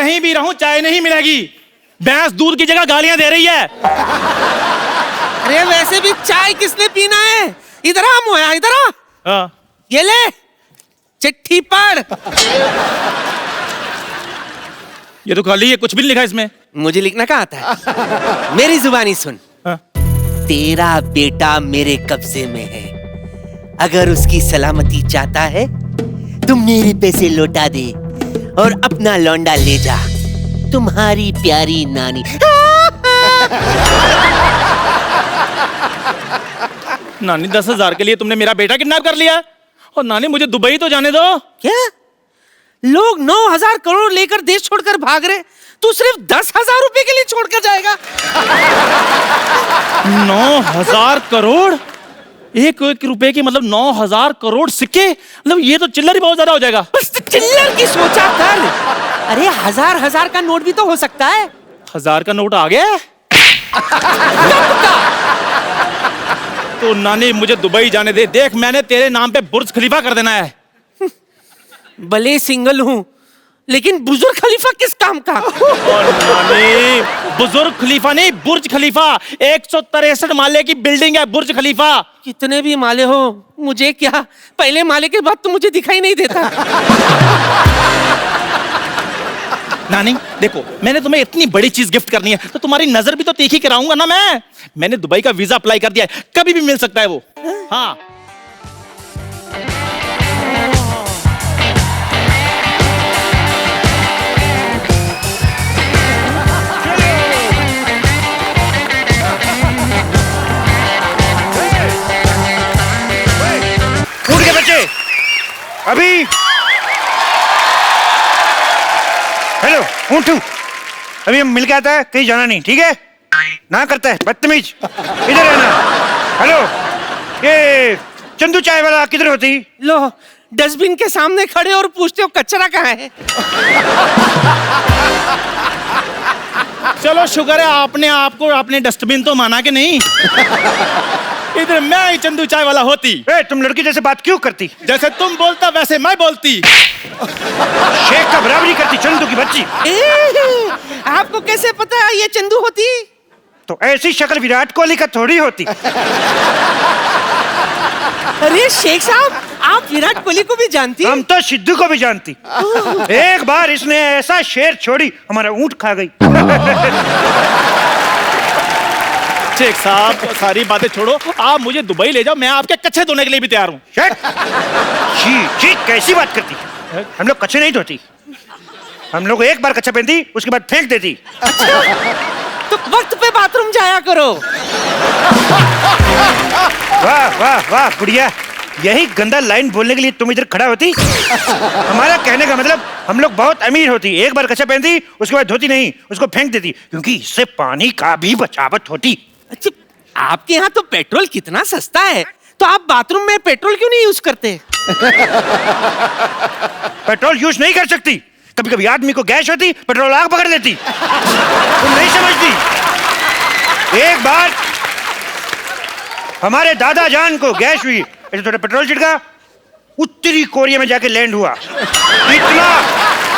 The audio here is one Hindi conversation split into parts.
कहीं भी रहूं चाय नहीं मिलेगी। भैंस दूध की जगह गालियां दे रही है। अरे वैसे भी चाय किसने पीना है? इधर आ मोया, इधर आ। हाँ। ये ले चिट्ठी पढ़। ये तो खाली है, कुछ भी नहीं लिखा इसमें। मुझे लिखना कहाँ आता है? मेरी जुबानी सुन। हाँ। तेरा बेटा मेरे कब्जे में है, अगर उसकी सलामती चाहता है तो मेरे पैसे लौटा दे और अपना लौंडा ले जा। तुम्हारी प्यारी नानी। नानी 10,000 के लिए तुमने मेरा बेटा किडनैप कर लिया? और नानी मुझे दुबई तो जाने दो। क्या? लोग 9,000 करोड़ लेकर देश छोड़कर भाग रहे, तू सिर्फ 10,000 रुपए के लिए छोड़कर जाएगा? 9,000 करोड़? एक रुपए की मतलब 9,000 करोड़ सिक्के? मतलब ये तो चिल्लर ही बहुत ज्यादा हो जाएगा। बस चिल्लर की सोचा कर। अरे 1,000 का नोट भी तो हो सकता है। 1,000 का नोट आ गया? तो नानी मुझे दुबई जाने दे। देख मैंने तेरे नाम पे बुर्ज खलीफा कर देना है। भले सिंगल हूँ लेकिन बुजुर्ग खलीफा किस काम का? और नानी बुजुर्ग खलीफा नहीं, बुर्ज खलीफा। 163 माले की बिल्डिंग है बुर्ज खलीफा। कितने भी माले हो मुझे क्या, पहले माले के बाद तो मुझे दिखाई नहीं देता। नानी देखो, मैंने तुम्हें इतनी बड़ी चीज गिफ्ट करनी है तो तुम्हारी नजर भी तो तीखी कराऊंगा ना मैं। मैंने दुबई का वीजा अप्लाई कर दिया है, कभी भी मिल सकता है वो। हाँ। उठ के बच्चे, अभी हेलो ऊँटू, अभी हम मिल के आता है, कहीं जाना नहीं, ठीक है? ना करता है बदतमीज, इधर रहना। हेलो, ये चंदू चाय वाला किधर होती? लो डस्टबिन के सामने खड़े और पूछते हो कचरा कहाँ है? चलो शुक्र है आपने आपको अपने डस्टबिन तो माना कि नहीं। इधर मैं ही चंदू चाय वाला होती। तुम लड़की जैसे बात क्यों करती? जैसे तुम बोलता वैसे मैं बोलती। शेख का बराबरी करती चंदू की बच्ची। आपको कैसे पता है ये चंदू होती? तो ऐसी शक्ल विराट कोहली का थोड़ी होती। अरे शेख साहब, आप विराट कोहली को भी जानती? हम तो सिद्धू को भी जानती। एक बार इसने ऐसा शेर छोड़ी, हमारा ऊंट खा गई। शेख साहब सारी बातें छोड़ो, आप मुझे दुबई ले जाओ, मैं आपके कच्चे धोने के लिए भी तैयार हूँ। छी, कैसी बात करती? हम लोग कच्चे नहीं धोती, हम लोग एक बार कच्चा पहनती उसके बाद फेंक देती। तो वक्त पे बाथरूम जाया करो। वाह वाह वाह बुढ़िया, यही गंदा लाइन बोलने के लिए तुम इधर खड़ा होती? हमारा कहने का मतलब हम लोग बहुत अमीर होती, एक बार कच्चा पहनती उसके बाद धोती नहीं, उसको फेंक देती, क्योंकि इससे पानी का भी बचावट होती। अच्छा, आपके यहाँ तो पेट्रोल कितना सस्ता है, तो आप बाथरूम में पेट्रोल क्यों नहीं यूज करते? पेट्रोल यूज नहीं कर सकती, कभी कभी आदमी को गैस होती, पेट्रोल आग पकड़ लेती। तुम नहीं समझती। एक बार हमारे दादा जान को गैस हुई, ऐसे थोड़ा पेट्रोल छिड़का, उत्तरी कोरिया में जाके लैंड हुआ। इतना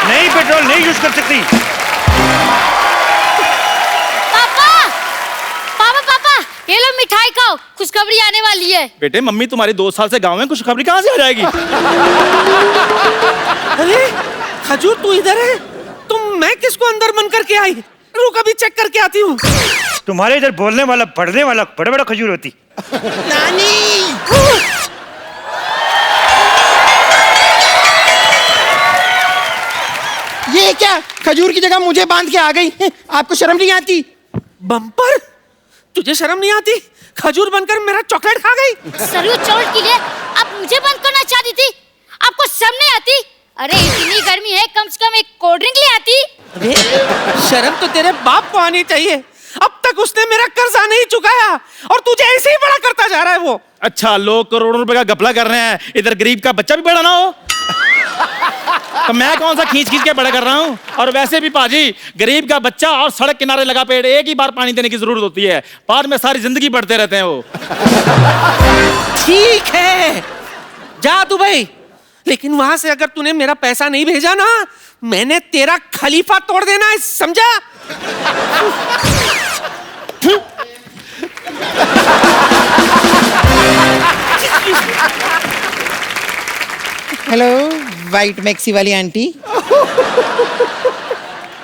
नहीं पेट्रोल नहीं यूज कर सकती। पापा ये लो मिठाई खाओ, खुशखबरी आने वाली है। बेटे मम्मी तुम्हारी 2 साल से गांव में, खुशखबरी कहाँ से आ जाएगी? अरे खजूर तू इधर है, मैं किसको अंदर बंद करके आई? रुक अभी चेक करके आती हूँ। तुम्हारे इधर बोलने वाला पढ़ने वाला बड़ा बड़ा खजूर होती। नानी ये क्या, खजूर की जगह मुझे बांध के आ गई? आपको शर्म नहीं आती? बम्पर, तुझे शर्म नहीं आती? खजूर बनकर मेरा चॉकलेट खा गई। सरयू चोट के लिए आप मुझे बंद करना चाहती थी? आपको शर्म नहीं आती? अरे इतनी गर्मी है, कम से कम एक कोल्ड ड्रिंक ले आती। अरे शर्म तो तेरे बाप को आनी चाहिए, अब तक उसने मेरा कर्जा नहीं चुकाया और तुझे ऐसे ही बड़ा करता जा रहा है वो। अच्छा, लोग करोड़ों रुपए का घपला कर रहे हैं, इधर गरीब का बच्चा भी बड़ा ना हो? तो मैं कौन सा खींच खींच के बड़ा कर रहा हूँ? और वैसे भी पाजी, गरीब का बच्चा और सड़क किनारे लगा पेड़, एक ही बार पानी देने की जरूरत होती है, बाद में सारी जिंदगी बढ़ते रहते हैं वो। ठीक है, जा दुबई, लेकिन वहां से अगर तूने मेरा पैसा नहीं भेजा ना, मैंने तेरा खलीफा तोड़ देना है, समझा? हेलो वाइट मैक्सी वाली आंटी।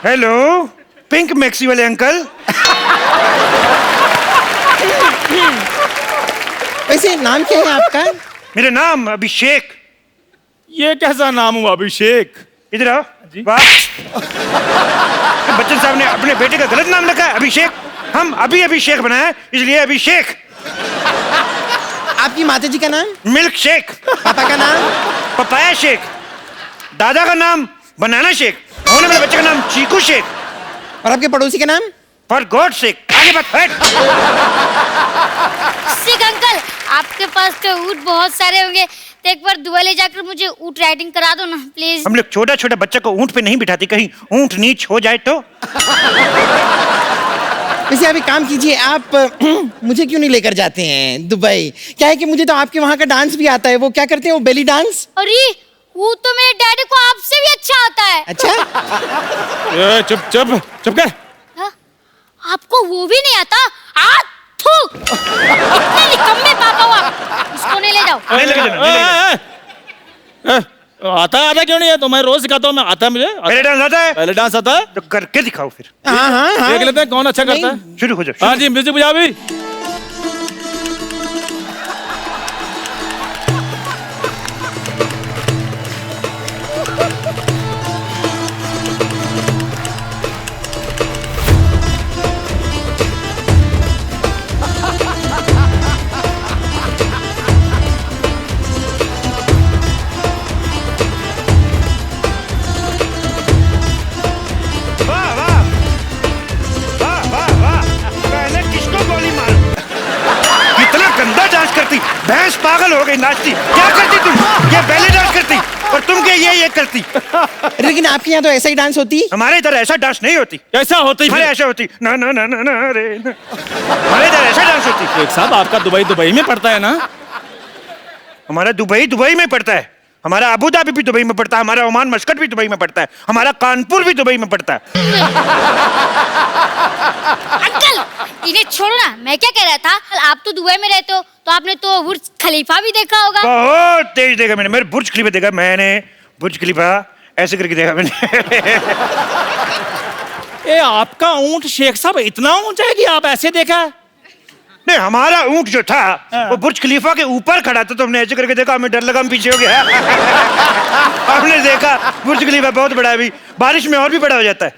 हेलो पिंक मैक्सी वाले अंकल। वैसे नाम क्या है आपका? मेरा नाम अभिषेक। ये कैसा नाम हुआ अभिषेक? इधर आओ। वाह, बच्चन साहब ने अपने बेटे का गलत नाम रखा है अभिषेक। हम अभी अभिषेक बनाए इसलिए अभिषेक। आपकी माता जी का नाम? Milk shake. पापा का नाम? Papaya shake. दादा का नाम बनाना शेक। होने वाले बच्चे का नाम चीकू शेक। और आपके पड़ोसी का नाम? For God shake. आगे बात हट। शेख अंकल, आपके पास तो ऊँट बहुत सारे होंगे, तो एक बार दुआ ले जाकर मुझे ऊँट राइडिंग करा दो ना प्लीज। हम लोग छोटा छोटा बच्चा को ऊँट पे नहीं बिठाते, कहीं ऊँट नीच हो जाए तो। वैसे आप एक काम कीजिए, आप मुझे क्यों नहीं लेकर जाते हैं दुबई? क्या है कि मुझे तो आपके वहाँ का डांस भी आता है। वो क्या करते हैं, वो बेली डांस। अरे वो तो मेरे डैडी को आपसे भी अच्छा आता है। अच्छा, चुप चुप चुप कर। हाँ? आपको वो भी नहीं आता? थू! इतने निकम्मे पापा हो आप। उसको नहीं ले जाओ। नहीं लेके जाना, नहीं लेके जाना। आता क्यों नहीं है? तो मैं रोज सिखाता हूँ, मैं आता है मुझे। पहले डांस आता है पहले डांस आता है, तो करके दिखाओ फिर। हाँ हाँ हाँ। देख लेते हैं कौन अच्छा करता है। शुरू हो जाओ। हाँ जी, म्यूजिक बजा भी। वाह वाह वाह वाह वाह, पहले किसको गोली मारो। कितना गंदा डांस करती, भैंस पागल हो गई नाचती। क्या करती तुम? ये बैले डांस करती और तुम क्या ये करती? लेकिन आपके यहाँ तो ऐसा ही डांस होती। हमारे इधर ऐसा डांस नहीं होती। कैसा होती हमारे है? ऐसा होती ना ना ना ना ना रे ना। हमारे इधर ऐसा डांस होती। एक साहब, आपका दुबई में पड़ता है ना? हमारा दुबई में पड़ता है। हमारा अबू धाबी भी दुबई में पड़ता है। हमारा ओमान मस्कट भी दुबई में पड़ता है। हमारा कानपुर भी दुबई में पड़ता है। अंकल इन्हें छोड़ो ना, मैं क्या कह रहा था, आप तो दुबई में रहते हो, तो आपने तो बुर्ज खलीफा भी देखा होगा। बहुत तेज देखा मैंने। मेरे बुर्ज खलीफा देखा मैंने। बुर्ज खलीफा ऐसे करके देखा मैंने। ए, आपका ऊंट शेख साहब इतना ऊंचा है कि आप ऐसे देखा है? नहीं, हमारा ऊंट जो था वो बुर्ज खलीफा के ऊपर खड़ा था, तो हमने ऐसे करके देखा। हमें डर लगा, हम पीछे हो गया। हमने देखा बुर्ज खलीफा बहुत बड़ा है, अभी बारिश में और भी बड़ा हो जाता है।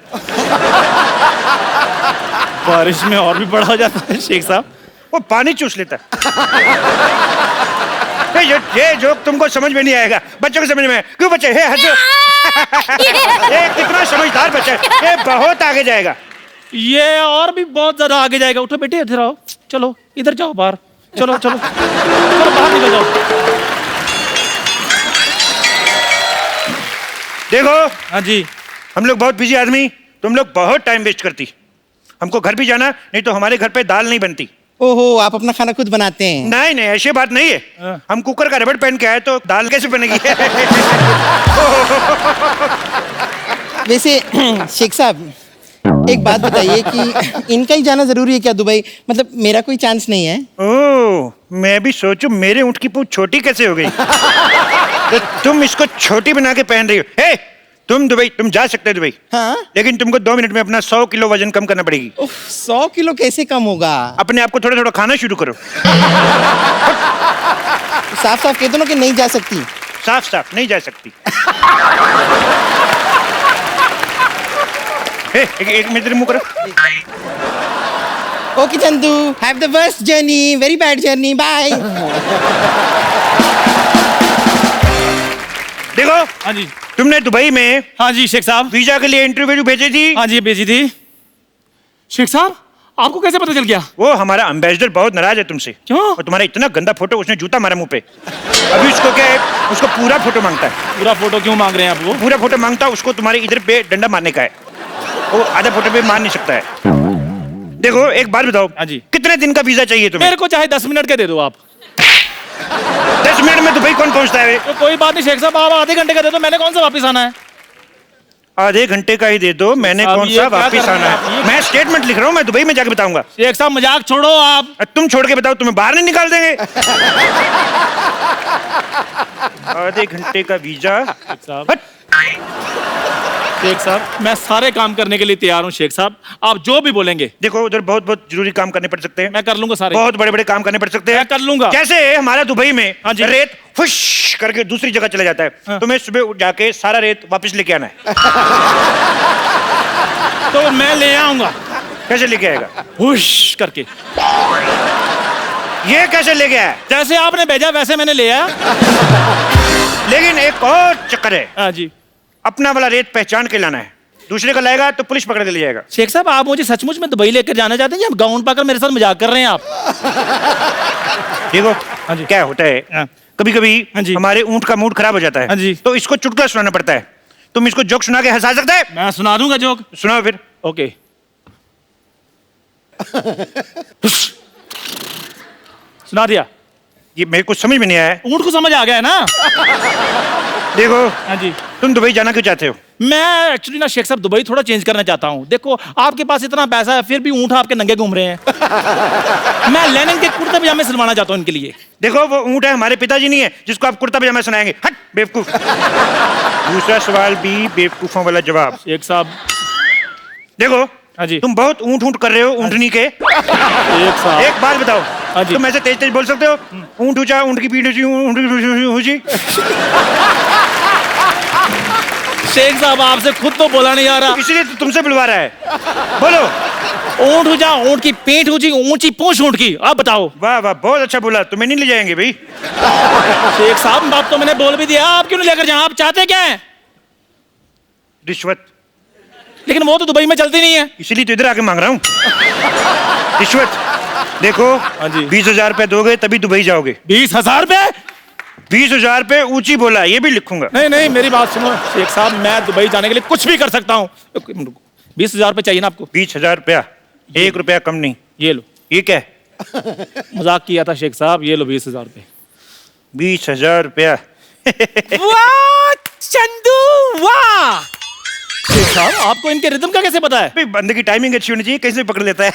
बारिश में और भी बड़ा हो जाता है शेख साहब। वो पानी चूस लेता है। ये जोक तुमको समझ में नहीं आएगा, बच्चों को समझ में। क्यों बच्चे? हे हंसो। ये कितना समझदार बच्चा है, ये बहुत आगे जाएगा। ये और भी बहुत ज्यादा आगे जाएगा। उठो बेटे, इधर आओ। चलो इधर जाओ, बाहर चलो चलो चलो, बाहर निकल जाओ। देखो हाँ जी। हम लोग बहुत बिजी आदमी, तुम लोग बहुत टाइम वेस्ट करती। हमको घर भी जाना, नहीं तो हमारे घर पे दाल नहीं बनती। ओहो, आप अपना खाना खुद बनाते हैं? नहीं नहीं, ऐसी बात नहीं है। हम कुकर का रबड़ पहन के आए तो दाल कैसे बनेगी? वैसे शेख साहब एक बात बताइए कि इनका ही जाना जरूरी है क्या दुबई? मतलब मेरा कोई चांस नहीं है? ओह, मैं भी सोचूं मेरे ऊँट की पूंछ छोटी कैसे हो गई। तो तुम इसको छोटी बना के पहन रही हो। हे, तुम जा सकते हो दुबई। हाँ? लेकिन तुमको 2 मिनट में अपना 100 किलो वजन कम करना पड़ेगी। 100 किलो कैसे कम होगा? अपने आप को थोड़ा थोड़ा खाना शुरू करो। साफ साफ कह दो ना कि नहीं जा सकती। साफ साफ नहीं जा सकती। एक मिनट मुंह करो। Okay Chandu, have the worst journey, very bad journey, bye. देखो हाँ जी। तुमने दुबई में हाँ जी शेख साहब। वीजा के लिए इंटरव्यू भेजी थी। हाँ जी, भेजी थी। शेख साहब आपको कैसे पता चल गया? वो हमारा एम्बेसडर बहुत नाराज है तुमसे। क्यों? और तुम्हारा इतना गंदा फोटो, उसने जूता मारा मुंह पे। अभी उसको क्या है, उसको पूरा फोटो मांगता है। पूरा फोटो क्यों मांग रहे हैं आप? वो पूरा फोटो मांगता है, उसको तुम्हारे इधर पे डंडा मारने का है। वो आधा फोटो पे मार नहीं सकता है। देखो एक बात बताओ। हाँ जी। कितने दिन का वीजा चाहिए तुम्हें? मेरे को चाहे 10 मिनट का दे दो आप। 10 मिनट में दुबई कौन पहुंचता है? तो कोई बात नहीं शेख साहब, आप आधे घंटे का दे दो, मैंने कौन सा वापस आना है? आधे घंटे का ही दे दो, मैंने अब कौन ये सा क्या वापिस कर रहे आना हैं आप? है? ये- मैं स्टेटमेंट लिख रहा हूँ, मैं दुबई में जाके बताऊंगा। शेख साहब मजाक छोड़ो आप। तुम छोड़ के बताओ, तुम्हें बाहर नहीं निकाल देंगे? आधे घंटे का वीजा। शेख साहब, हट। शेख साहब मैं सारे काम करने के लिए तैयार हूँ शेख साहब, आप जो भी बोलेंगे देखो उधर बहुत बहुत जरूरी काम करने पड़ सकते हैं, मैं कर लूंगा सारे। बहुत बड़े बड़े काम करने पड़ सकते हैं। मैं कर लूंगा। जैसे हमारा दुबई में हाँ जी। रेत फुश करके दूसरी जगह चला जाता है, हाँ। तुम्हें सुबह उठ जाके सारा रेत वापस लेके आना है। तो मैं ले आऊंगा कैसे लेके आएगा? हुश करके, ये कैसे लेके आया? जैसे आपने भेजा वैसे मैंने ले आया। लेकिन एक और चक्कर है, हाँ जी अपना वाला रेत पहचान के लाना है, दूसरे का लाएगा तो पुलिस पकड़ के ले जाएगा। शेख साहब, आप मुझे सचमुच में दुबई लेकर जाना चाहते हैं या गाउन पाकर मेरे साथ मजाक कर रहे हैं आप? देखो हाँ जी। क्या होता है, हाँ। कभी कभी हाँ जी। हमारे ऊंट का मूड खराब हो जाता है, हाँ जी। तो इसको चुटकुला सुनाना पड़ता है। तुम इसको जोक सुना के हंसा सकते हैं? मैं सुना दूंगा जोक। सुनाओ फिर। ओके। सुना दिया। ये मेरे को समझ में नहीं आया है। ऊंट को समझ आ गया है ना? देखो हाँ जी। तुम दुबई जाना क्यों चाहते हो? मैं एक्चुअली ना शेख साहब दुबई थोड़ा चेंज करना चाहता हूँ। देखो आपके पास इतना पैसा है फिर भी ऊंट आपके नंगे घूम रहे हैं। मैं लेनिन के कुर्ते पजामे सिलवाना चाहता हूँ इनके लिए। देखो वो ऊंट है, हमारे पिताजी नहीं है जिसको आप कुर्ता पजामा सुनाएंगे। हट बेवकूफ। दूसरा सवाल भी बेवकूफों वाला जवाब। शेख साहब। देखो हाँ जी। तुम बहुत ऊंट ऊंट कर रहे हो ऊंटनी के। शेख साहब। एक बात बताओ, हाँ जी। तुम ऐसे तेज तेज बोल सकते हो? ऊंट ऊंचा, ऊंट की पीठ ऊंची, ऊंट की ऊंची। शेख साहब आपसे खुद तो बोला नहीं आ रहा। इसलिए तो तुमसे बुलवा रहा है। बोलो। ऊंट ऊंचा, ऊंट की पीठ ऊंची, ऊंची पूंछ ऊंट की। आप बताओ। वाह वाह, बहुत अच्छा बोला। तुम्हें नहीं ले जाएंगे भाई। शेख साहब बात तो मैंने बोल भी दिया, आप क्यों नहीं लेकर जाए? आप चाहते क्या है? रिश्वत। लेकिन वो तो दुबई में चलती नहीं है। इसीलिए तो इधर आके मांग रहा हूँ रिश्वत। देखो हाँ जी। 20,000 रुपए दोगे तभी दुबई जाओगे। 20,000 रुपए? 20,000 रुपए ऊंची बोला, ये भी लिखूंगा। नहीं नहीं मेरी बात सुनो शेख साहब, मैं दुबई जाने के लिए कुछ भी कर सकता हूँ। 20,000 रुपए चाहिए ना आपको? 20,000 रुपया, 1 रुपया कम नहीं। ये लो। ये क्या है? मजाक किया था शेख साहब, ये लो 20,000 रुपए। 20,000 रुपया। वाह चंदू वाह। शेख साहब आपको इनके रिदम का कैसे पता है? भाई बंदे की टाइमिंग अच्छी होनी चाहिए, कैसे भी पकड़ लेता है।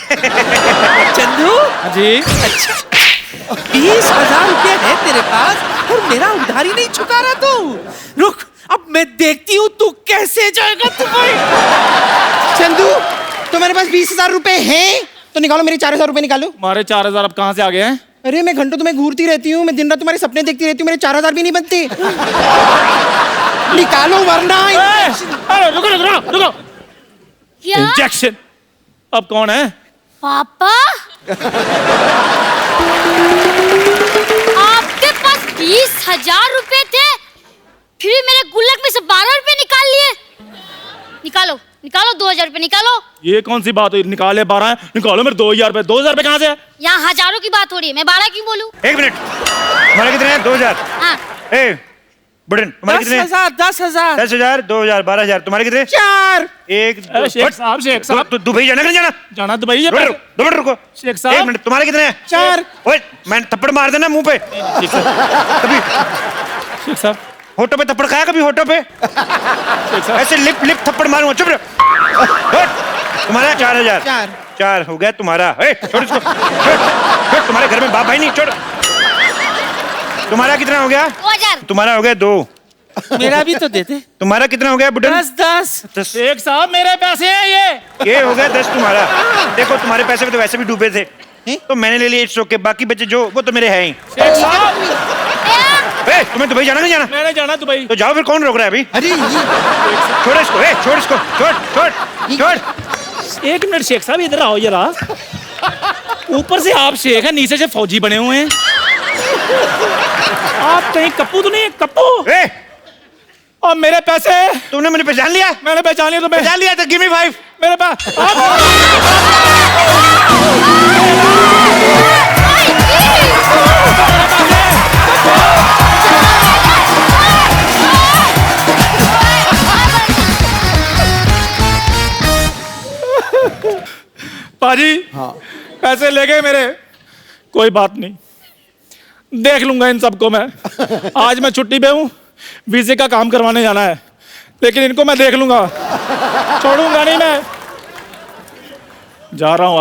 चंदू हाँ जी। अच्छा 20,000 रुपये है तेरे पास और मेरा उधारी नहीं चुका रहा तू। रुक अब मैं देखती हूँ तू कैसे जाएगा दुबई। चंदू तुम्हारे पास 20,000 रुपए हैं तो निकालो, मेरे 4,000 रुपए निकालो। हमारे 4,000 अब कहाँ से आ गए हैं? अरे मैं घंटों तुम्हें घूरती रहती हूँ, मैं दिन रात तुम्हारे सपने देखती रहती हूँ, मेरे 4,000 भी नहीं बनते। निकालो वरना अरे रुको रुको रुको रुको। क्या इंजेक्शन। अब कौन है? पापा? आपके पास 20,000 रुपए थे, फिर भी मेरे गुल्लक में से 12 रुपए निकाल लिए। निकालो निकालो 2,000 रुपए निकालो। ये कौन सी बात हुई? निकाले 12 निकालो मेरे 2,000 रुपए। 2,000 रुपए कहाँ से है? यहाँ हजारों की बात हो रही है, मैं 12 क्यों बोलूं? 1 मिनट, तुम्हारे कितने हैं? 2,000। हाँ ए बुढ़न, तुम्हारे कितने हैं? 10,000 10,000, 2,000, 12,000। तुम्हारे कितने? 4। एक अरे शेख साहब, शेख साहब। तो दुबई जाना कि नहीं जाना? जाना दुबई है। 2 मिनट रुको। शेख साहब। 1 मिनट, तुम्हारे कितने हैं? 4। ओए मैं थप्पड़ मार देना मुंह पे। शेख साहब। कभी शेख साहब। होठों पे थप्पड़ खाया? कभी होठों पे शेख साहब। ऐसे लिप लिप थप्पड़ मारूंगा। चुप रहो। हट। तुम्हारा 4,000। 4 हो गया तुम्हारा। ए, छोड़ इसको। छोड़। तुम्हारे घर में बाप भाई नहीं, छोड़। तुम्हारा कितना हो गया? 2,000। तुम्हारा हो गया 2। मेरा भी तो देते। तुम्हारा कितना हो गया बुढ़न? 10 शेख साहब मेरे पैसे हैं ये। ये हो गया 10 तुम्हारा। देखो तुम्हारे पैसे में तो वैसे भी डूबे थे, तो मैंने ले लिए। इट्स ओके, बाकी बच्चे जो वो तो मेरे हैं ही। शेख साहब ए, तुम्हें दुबई जाना नहीं जाना? मैंने जाना दुबई। तो जाओ फिर, कौन रोक रहा है अभी? अरे छोड़ इसको। ए, छोड़ इसको। छोड़ छोड़ छोड़। 1 मिनट शेख साहब इधर आओ जरा। ऊपर से आप शेख हैं, नीचे से फौजी बने हुए हैं। आप कहीं कप्पू तो नहीं है? कप्पू। ए, और मेरे पैसे? तुमने मुझे पहचान लिया? मैंने पहचान लिया तुम्हें। पहचान लिया तो गिव मी 5। मेरे पास पाजी। हाँ। पैसे ले गए मेरे। कोई बात नहीं, देख लूंगा इन सबको मैं। आज मैं छुट्टी पे हूँ, वीजे का काम करवाने जाना है, लेकिन इनको मैं देख लूंगा, छोड़ूंगा नहीं मैं। जा रहा हूँ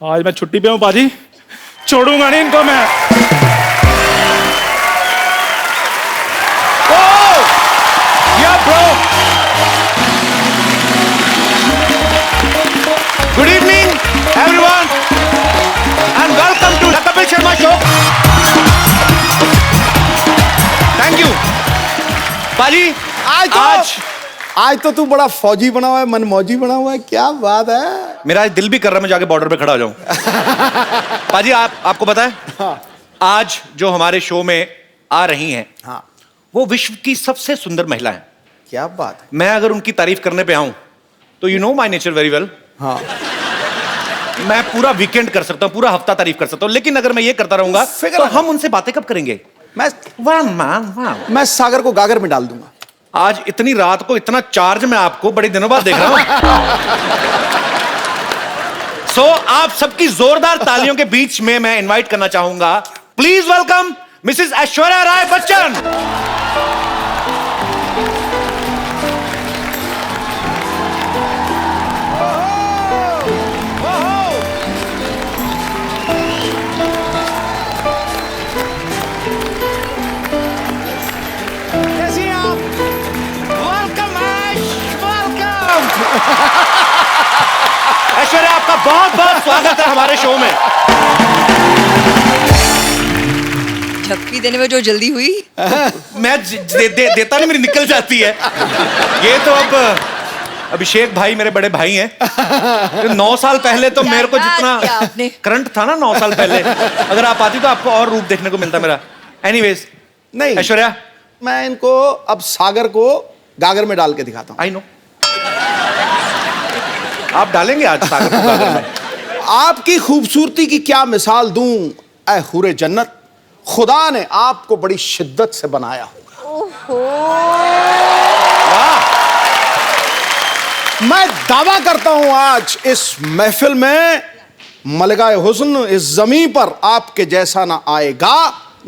आज मैं छुट्टी पे हूँ पाजी, छोड़ूंगा नहीं इनको मैं। Good evening everyone and welcome to the Kapil Sharma show. Thank you पाजी। आज तो तू बड़ा फौजी बना हुआ है, मनमौजी बना हुआ है, क्या बात है। मेरा आज दिल भी कर रहा है मैं जाके बॉर्डर पे खड़ा हो जाऊं। पाजी आपको पता है, हाँ। आज जो हमारे शो में आ रही हैं, हाँ। वो विश्व की सबसे सुंदर महिला है। क्या बात है। मैं अगर उनकी तारीफ करने पे आऊं तो you know my nature very well. हाँ। मैं पूरा वीकेंड कर सकता हूं, पूरा हफ्ता तारीफ कर सकता हूं, लेकिन अगर मैं ये करता रहूंगा तो हम उनसे बातें कब करेंगे। मैं सागर को गागर में डाल दूंगा। आज इतनी रात को इतना चार्ज मैं आपको बड़े दिनों बाद देख रहा हूं। सो आप सबकी जोरदार तालियों के बीच में मैं इनवाइट करना चाहूंगा, please welcome Mrs Aishwarya Rai Bachchan. Aishwarya आपका बहुत बहुत स्वागत है हमारे शो में। झप्पी देने में जो जल्दी हुई। मैं देता नहीं, मेरी निकल जाती है। ये तो अब अभिषेक भाई मेरे बड़े भाई हैं। 9 साल पहले तो मेरे को जितना करंट था ना 9 साल पहले, अगर आप आती तो आपको और रूप देखने को मिलता मेरा। एनीवेज नहीं ऐश्वर्या, मैं इनको अब सागर को गागर में डाल के दिखाता हूँ। आई नो आप डालेंगे आज सागर को गागर में। आपकी खूबसूरती की क्या मिसाल दूं ऐ हुरे जन्नत, खुदा ने आपको बड़ी शिद्दत से बनाया होगा। वाह, मैं दावा करता हूं आज इस महफिल में मलगाए हुस्न इस जमीन पर आपके जैसा ना आएगा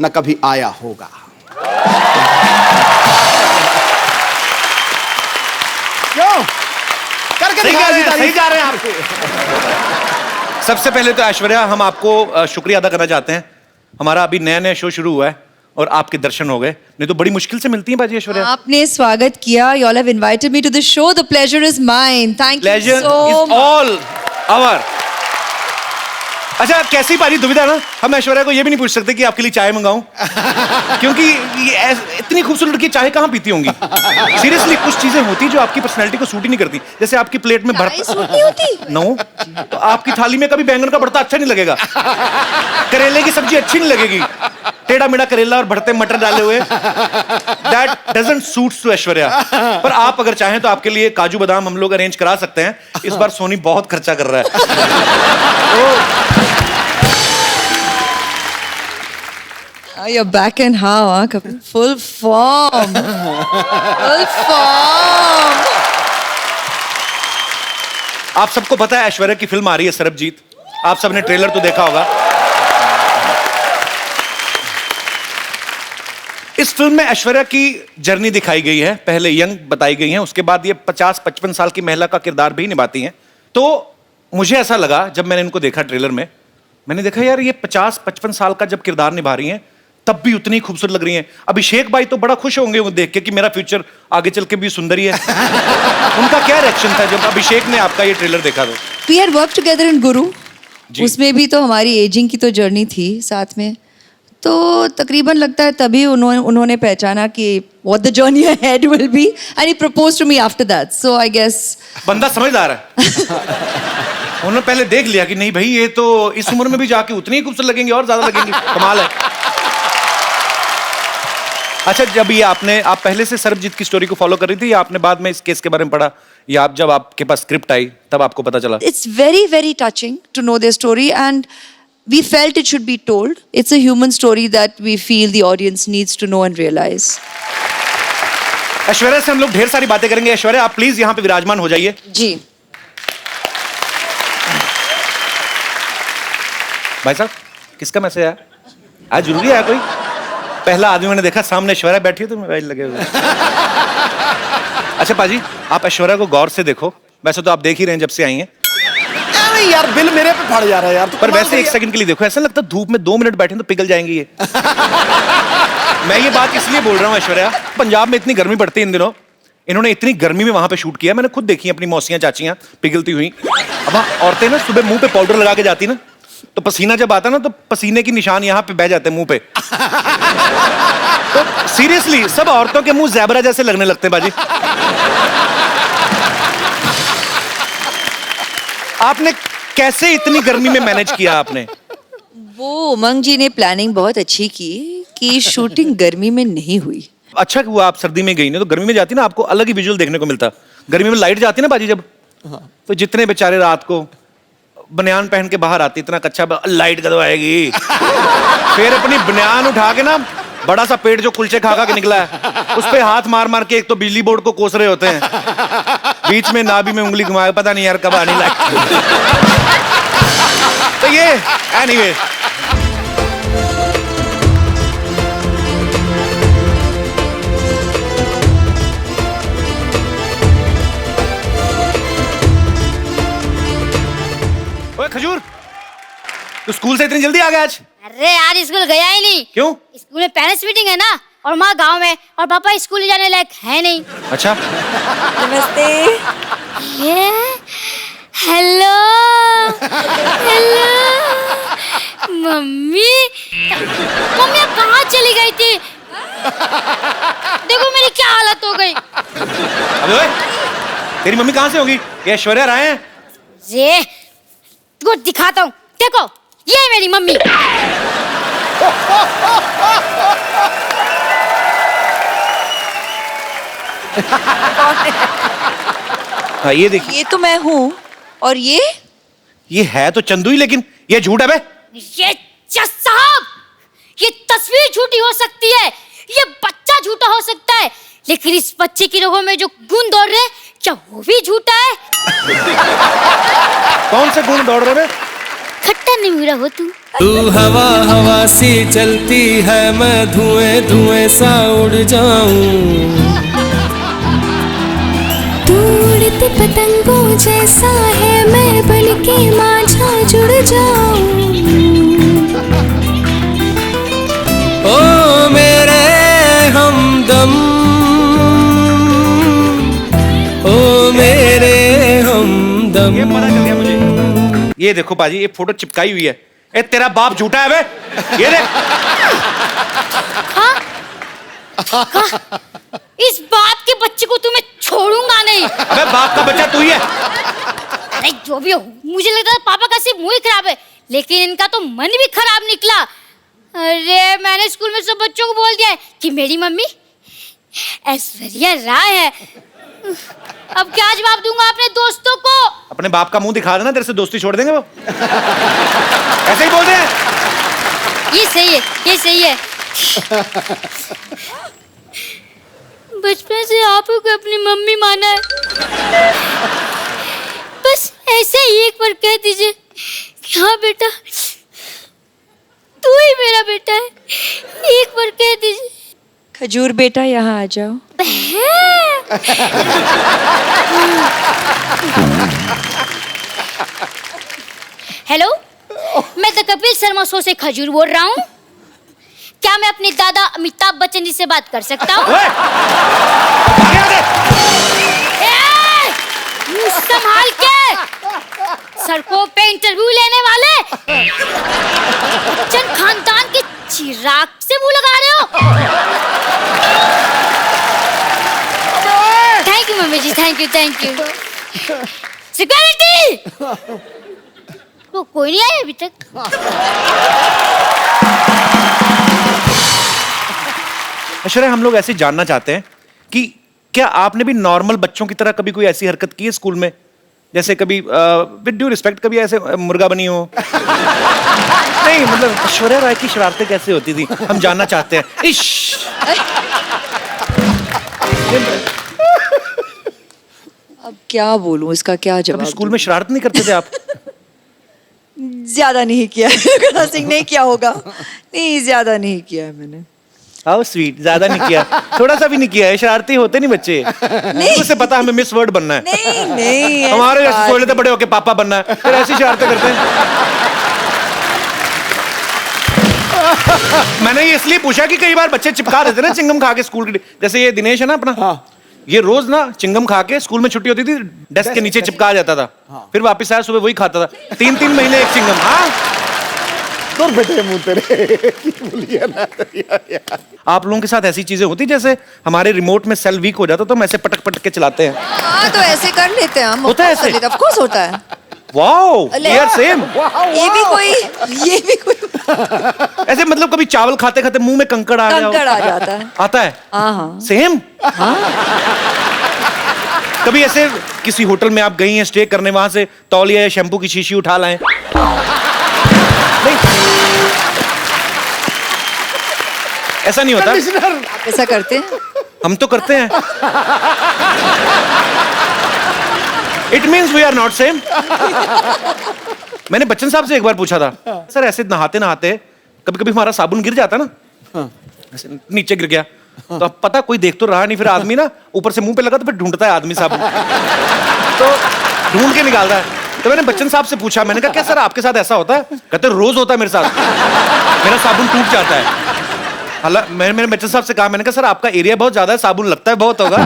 न कभी आया होगा। क्यों करके सही दिखाया जा रहे हैं आप। सबसे पहले तो ऐश्वर्या हम आपको शुक्रिया अदा करना चाहते हैं। हमारा अभी नया नया शो शुरू हुआ है और आपके दर्शन हो गए, नहीं तो बड़ी मुश्किल से मिलती हैं बाजी ऐश्वर्या। आपने स्वागत किया। You all have invited me to the show. The pleasure is mine. Thank you Pleasure so is much. all our। अच्छा कैसी बाजी दुविधा ना, हम ऐश्वर्या को ये भी नहीं पूछ सकते कि आपके लिए चाय मंगाऊं, क्योंकि ये इतनी खूबसूरत लड़की चाय कहाँ पीती होंगी। सीरियसली कुछ चीजें होती जो आपकी पर्सनैलिटी को सूट ही नहीं करती। जैसे आपकी प्लेट में चाय सूट नहीं होती? नो, तो आपकी थाली में कभी बैंगन का भरता अच्छा नहीं लगेगा, करेले की सब्जी अच्छी नहीं लगेगी, टेढ़ा मेढ़ा करेला और भरते मटर डाले हुए, that doesn't suits to Aishwarya. पर आप अगर चाहें तो आपके लिए काजू बादाम हम लोग अरेंज करा सकते हैं। इस बार सोनी बहुत खर्चा कर रहा है। You're back and how, huh, Kapil? Full form. Full form. आप सबको पता है ऐश्वर्या की फिल्म आ रही है सरबजीत, आप सबने ट्रेलर तो देखा होगा। इस फिल्म में ऐश्वर्या की जर्नी दिखाई गई है, पहले यंग बताई गई है, उसके बाद ये 50-55 साल की महिला का किरदार भी निभाती हैं। तो मुझे ऐसा लगा जब मैंने इनको देखा ट्रेलर में, मैंने देखा यार ये 50-55 साल का जब किरदार निभा रही हैं तब भी उतनी खूबसूरत लग रही हैं। अभिषेक भाई तो बड़ा खुश होंगे वो देख के कि मेरा फ्यूचर आगे चल के भी सुंदर ही है। उनका क्या रिएक्शन था जब अभिषेक ने आपका ये ट्रेलर देखा? तो We had worked together in Guru. उसमें भी तो हमारी एजिंग की तो जर्नी थी साथ में, तो तकरीबन लगता है तभी उन्होंने पहचाना कि what the journey ahead will be and he proposed to me after that. So I guess बंदा समझदार है। उन्होंने पहले देख लिया कि नहीं भाई ये तो इस उम्र में भी जाके उतनी ही खूबसूरत लगेंगे और ज्यादा लगेंगी, कमाल है। अच्छा जब ये आप पहले से सरबजीत की स्टोरी को फॉलो कर रही थी या आपने बाद में इस केस के बारे में पढ़ा, या आप जब आपके पास स्क्रिप्ट आई तब आपको पता चला? it's very very touching to know their story and we felt it should be told. It's a human story that we feel the audience needs to know and realize. Aishwarya से हम लोग ढेर सारी बातें करेंगे। ऐश्वर्या आप प्लीज यहाँ पे विराजमान हो जाइए। जी भाई साहब किसका मैसेज आया? आज जरूरी है कोई? पहला आदमी मैंने देखा सामने ऐश्वर्या बैठी है तो मोबाइल लगे हुए। अच्छा पाजी, आप ऐश्वर्या को गौर से देखो। वैसे तो आप देख ही रहे हैं जब से आई हैं। अरे यार बिल मेरे पे फट जा रहा है यार। पर वैसे एक सेकंड के लिए देखो, ऐसा लगता है धूप में 2 मिनट बैठे तो पिघल जाएंगी ये। मैं ये बात इसलिए बोल रहा हूँ ऐश्वर्या, पंजाब में इतनी गर्मी पड़ती है इन दिनों, इन्होंने इतनी गर्मी में वहां पे शूट किया। मैंने खुद देखी अपनी मौसियां चाचियां पिघलती हुई। अब औरतें ना सुबह मुंह पे पाउडर लगा के जाती ना, तो पसीना जब आता ना तो पसीने की निशान यहाँ पे बह जाते हैं मुंह पे। तो सीरियसली सब औरतों के मुंह ज़ेबरा जैसे लगने लगते हैं बाजी। आपने कैसे इतनी गर्मी में मैनेज किया आपने? वो उमंग जी ने प्लानिंग बहुत अच्छी की कि शूटिंग गर्मी में नहीं हुई। अच्छा हुआ आप सर्दी में गई ना, तो गर्मी में जाती ना आपको अलग ही विजुअल देखने को मिलता। गर्मी में लाइट जाती ना बाजी जब, तो जितने बेचारे रात को बनियान पहन के बाहर आती, इतना कच्चा लाइट कदम आएगी। फिर अपनी बनियान उठा के ना, बड़ा सा पेट जो कुलचे खा के निकला है उस पे हाथ मार मार के एक तो बिजली बोर्ड को कोस रहे होते हैं, बीच में नाभि में उंगली घुमाए, पता नहीं यार कब आने लाइट। तो ये एनीवे खजूर, तो स्कूल से इतनी जल्दी आ गया आज? अरे यार स्कूल गया ही नहीं। क्यों? स्कूल में पेरेंट्स मीटिंग है ना, और माँ गांव में, और पापा स्कूल जाने लायक है नहीं। अच्छा। नमस्ते। Hello hello mummy. मम्मी आप कहाँ चली गई थी? देखो मेरी क्या हालत हो गई। अबे ओए, तेरी मम्मी कहाँ से होगी? ये ऐश्वर्या राय हैं? ये तुमको दिखाता हूँ, देखो ये है मेरी मम्मी। हाँ ये देखिए, ये तो मैं हूँ, और ये है तो चंदू ही, लेकिन ये झूठ है बे। ये जज साहब, ये तस्वीर झूठी हो सकती है, ये बच्चा झूठा हो सकता है, लेकिन इस बच्चे की रगों में जो गुण दौड़ रहे हैं, क्या वो भी झूठा है? कौन से गुण दौड़ रहे बे? खट्टा नहीं मेरा हो तू। तू हवा हवा सी चलती है, मैं धुएं धुएं सा उड़ जाऊं। तू उड़ती पतंगों जैसा है, मैं बनके माझा जुड़ जाऊं। ओ मेरे हमदम, ओ मेरे हमदम। ये पता चल गया मुझे। ये देखो बाजी, ये फोटो चिपकाई हुई है। ए तेरा बाप झूठा है बे, ये देख। हाँ? इस बाप के बच्चे को तुम्हें छोड़ूंगा नहीं। अबे बाप का बच्चा तू ही है। अरे जो भी हो, मुझे लगता है पापा का सिर्फ मुंह ही खराब है, लेकिन इनका तो मन भी खराब निकला। अरे मैंने स्कूल में सब बच्चों को बोल दिया है कि मेरी मम्मी ऐश्वर्या राय है। अब क्या जवाब दूंगा अपने दोस्तों को? अपने बाप का मुंह दिखा देना, तेरे से दोस्ती छोड़ देंगे वो। ऐसे ही बोल रहे हैं। ये सही है, ये सही है। बचपन से आप को अपनी मम्मी माना है, बस ऐसे ही एक बार कह दीजिए कि हाँ बेटा तू ही मेरा बेटा है, एक बार कह दीजिए। खजूर बेटा यहाँ आ जाओ। हेलो, मैं द कपिल शर्मा शो से खजूर बोल रहा हूँ। क्या मैं अपने दादा अमिताभ बच्चन जी से बात कर सकता हूँ? मुंह संभाल के, सड़कों पे इंटरव्यू लेने वाले बच्चन खानदान के चिराग से मुंह लगा रहे हो। Thank you mummy ji, thank you thank you. Security, तो कोई नहीं आया अभी तक। ऐश्वर्या, हम लोग ऐसे जानना चाहते हैं कि क्या आपने भी नॉर्मल बच्चों की तरह कभी कोई ऐसी हरकत की है स्कूल में? जैसे कभी विद ड्यू रिस्पेक्ट कभी ऐसे मुर्गा बनी हो? नहीं मतलब ऐश्वर्या राय की शरारतें कैसे होती थी, हम जानना चाहते हैं। इश अब क्या बोलूं, इसका क्या कभी जवाब स्कूल में शरारत नहीं करते थे आप? ज्यादा नहीं किया है नर्सिंग नहीं किया होगा, नहीं ज्यादा नहीं किया है मैंने। हाउ स्वीट, ज्यादा नहीं किया, थोड़ा सा भी नहीं किया है। शरारती होते नहीं बच्चे, उसे पता हमें मिस वर्ल्ड बनना है। नहीं नहीं हमारे ऐसी बात सोच लेते बड़े होके पापा बनना है, फिर ऐसी शरारतें करते हैं। मैंने ये इसलिए पूछा कि कई बार बच्चे चिपका देते ना चिंगम खा के स्कूल के, जैसे ये दिनेश है ना अपना, ये रोज ना चिंगम खा के स्कूल में छुट्टी होती थी डेस्क के नीचे चिपका जाता था, फिर वापस आया सुबह वही खाता था, 3-3 महीने एक चिंगम। हाँ तो बेटे मुंह तेरे बोलिए ना यार। आप लोगों के साथ ऐसी चीजें होती जैसे हमारे रिमोट में सेल वीक हो जाता तो हम ऐसे पटक पटक के चलाते हैं। हाँ तो ऐसे कर लेते हैं हम, होता है ऐसे? ऑफ कोर्स होता है। वाओ, ले- वी आर सेम। ये भी कोई ऐसे मतलब कभी चावल खाते खाते मुंह में कंकड़ आ गया हो? कंकड़ आ जाता है। आता है? हाँ हाँ सेम। कभी ऐसे किसी होटल में आप गई हैं स्टे करने, वहां से तौलिया या शैम्पू की शीशी उठा लाएं? नहीं, ऐसा नहीं होता। आप ऐसा करते हैं? हम तो करते हैं। It means we are not same. मैंने बच्चन साहब से एक बार पूछा था, सर ऐसे नहाते नहाते कभी कभी हमारा साबुन गिर जाता ना, ऐसे नीचे गिर गया, तो अब पता कोई देख तो रहा नहीं, फिर आदमी ना ऊपर से मुंह पे लगा तो फिर ढूंढता है आदमी साबुन, तो ढूंढ के निकालता है। तो मैंने बच्चन साहब से पूछा, मैंने कहा क्या सर आपके साथ ऐसा होता है? कहते रोज होता है मेरे साथ, मेरा साबुन टूट जाता है। हालांकि मैंने बच्चन साहब से कहा, मैंने कहा सर आपका एरिया बहुत ज्यादा है, साबुन लगता है बहुत होगा।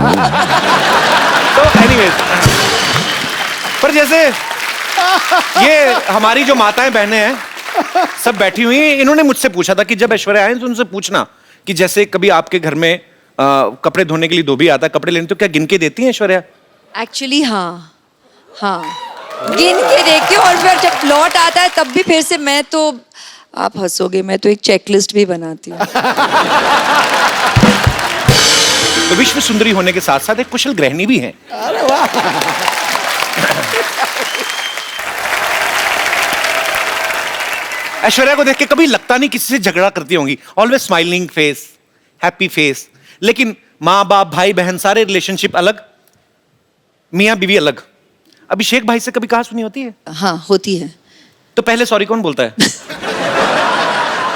तो एनीवेज, पर जैसे ये हमारी जो माताएं बहनें हैं सब बैठी हुई हैं, इन्होंने मुझसे पूछा था कि जब ऐश्वर्या आए तो उनसे पूछना कि जैसे कभी आपके घर में कपड़े धोने के लिए धोबी आता है कपड़े लेने, तो क्या गिन के देती हैं ऐश्वर्या? एक्चुअली हाँ हाँ गिन के देखती हूँ, और फिर जब लौट आता है तब भी फिर से मैं तो, आप हंसोगे, मैं तो एक चेकलिस्ट भी बनाती हूँ। तो विश्व सुंदरी होने के साथ साथ एक कुशल गृहिणी भी हैं। ऐश्वर्या को देख के कभी लगता नहीं किसी से झगड़ा करती होंगी, always smiling face, happy face. लेकिन माँ बाप भाई बहन सारे रिलेशनशिप अलग, मियाँ बीवी अलग। अभिषेक भाई से कभी कहा सुनी होती है? हाँ होती है। तो पहले सॉरी कौन बोलता है?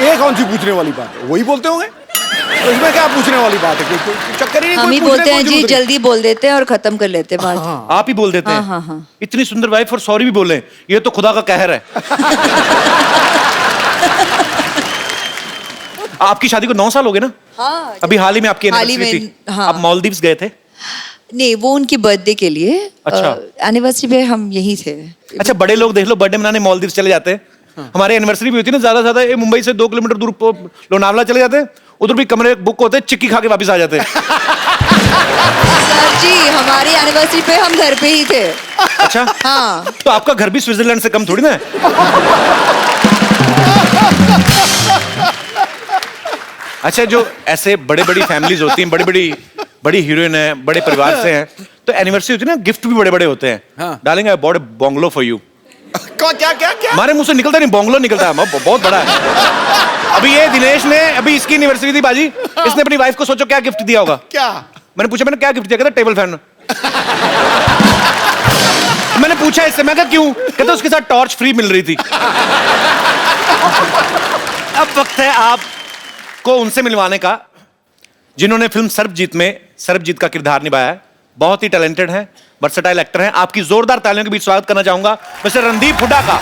ये कौन सी पूछने वाली बात है, वही बोलते होंगे, तो इसमें क्या पूछने वाली बात है? चक्कर ही नहीं, हम कोई ही पूछने बोलते हैं को जी, जरूरत जल्दी बोल देते हैं और खत्म कर लेते हैं बात। आप ही बोल देते हैं? हाँ, हाँ। इतनी सुंदर वाइफ और सॉरी भी बोले, ये तो खुदा का कहर है। आपकी शादी को 9 साल हो गए ना? हाँ अभी हाल ही में आपकी हाल ही एनिवर्सरी में, थी, हाँ। आप मालदीव्स गए थे? नहीं, वो उनकी बर्थडे के लिए, अच्छा। एनिवर्सरी पे हम यहीं थे। अच्छा, बड़े लोग देख लो बर्थडे मनाने मालदीव्स चले जाते हैं। हमारे एनिवर्सरी भी होती है ना, ज्यादा ज्यादा मुंबई से 2 किलोमीटर दूर लोनावला चले जाते हैं, उधर भी कमरे बुक होते हैं, चिक्की खा के वापस आ जाते हैं। सर जी हमारी एनिवर्सरी पे हम घर पे ही थे। अच्छा हाँ तो आपका घर भी स्विट्जरलैंड से कम थोड़ी ना है। अच्छा, जो ऐसे बड़े बड़ी फैमिलीज होती हैं, बड़ी हीरोइन है, बड़े परिवार से हैं, तो एनिवर्सरी होती है ना, गिफ्ट भी बड़े बड़े होते हैं। हाँ। डालेंगे बॉड बंगलो फॉर यू। क्या क्या क्या? हमारे मुंह से निकलता नहीं, बंगलो निकलता है, बहुत बड़ा है। अभी ये दिनेश ने, अभी इसकी एनिवर्सरी थी बाजी, इसने अपनी वाइफ को सोचो क्या गिफ्ट दिया होगा? क्या? मैंने पूछा, मैंने क्या गिफ्ट दिया? कहता टेबल फैन। मैंने पूछा इससे, मैं कहा क्यों? कहता उसके साथ टॉर्च फ्री मिल रही थी। अब वक्त है आपको उनसे मिलवाने का जिन्होंने फिल्म सर्वजीत में सर्वजीत का किरदार निभाया है। बहुत ही टैलेंटेड हैं, वर्सेटाइल एक्टर हैं। आपकी जोरदार तालियों के बीच स्वागत करना चाहूंगा मिस्टर रणदीप हुड्डा का।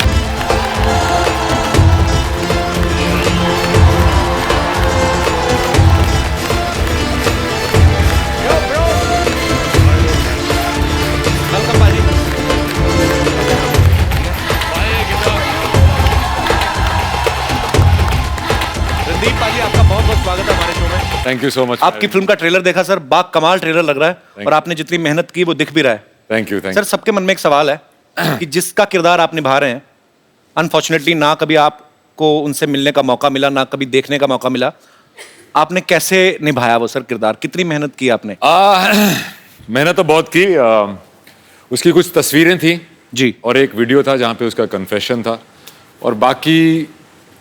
वेलकम बाजी। रणदीप बाजी, आपका बहुत बहुत स्वागत है हमारे शो में। Thank you so much. आपकी फिल्म का ट्रेलर देखा सर, बा कमाल ट्रेलर लग रहा है, और आपने जितनी मेहनत की वो दिख भी रहा है। Thank you. सर, सबके मन में एक सवाल है कि जिसका किरदार आप निभा रहे हैं, अनफॉर्चुनेटली ना कभी आपको उनसे मिलने का मौका मिला, ना कभी देखने का मौका मिला, आपने कैसे निभाया वो सर किरदार? कितनी मेहनत की आपने? मैंने तो बहुत की। उसकी कुछ तस्वीरें थी जी, और एक वीडियो था जहाँ पे उसका कन्फेशन था, और बाकी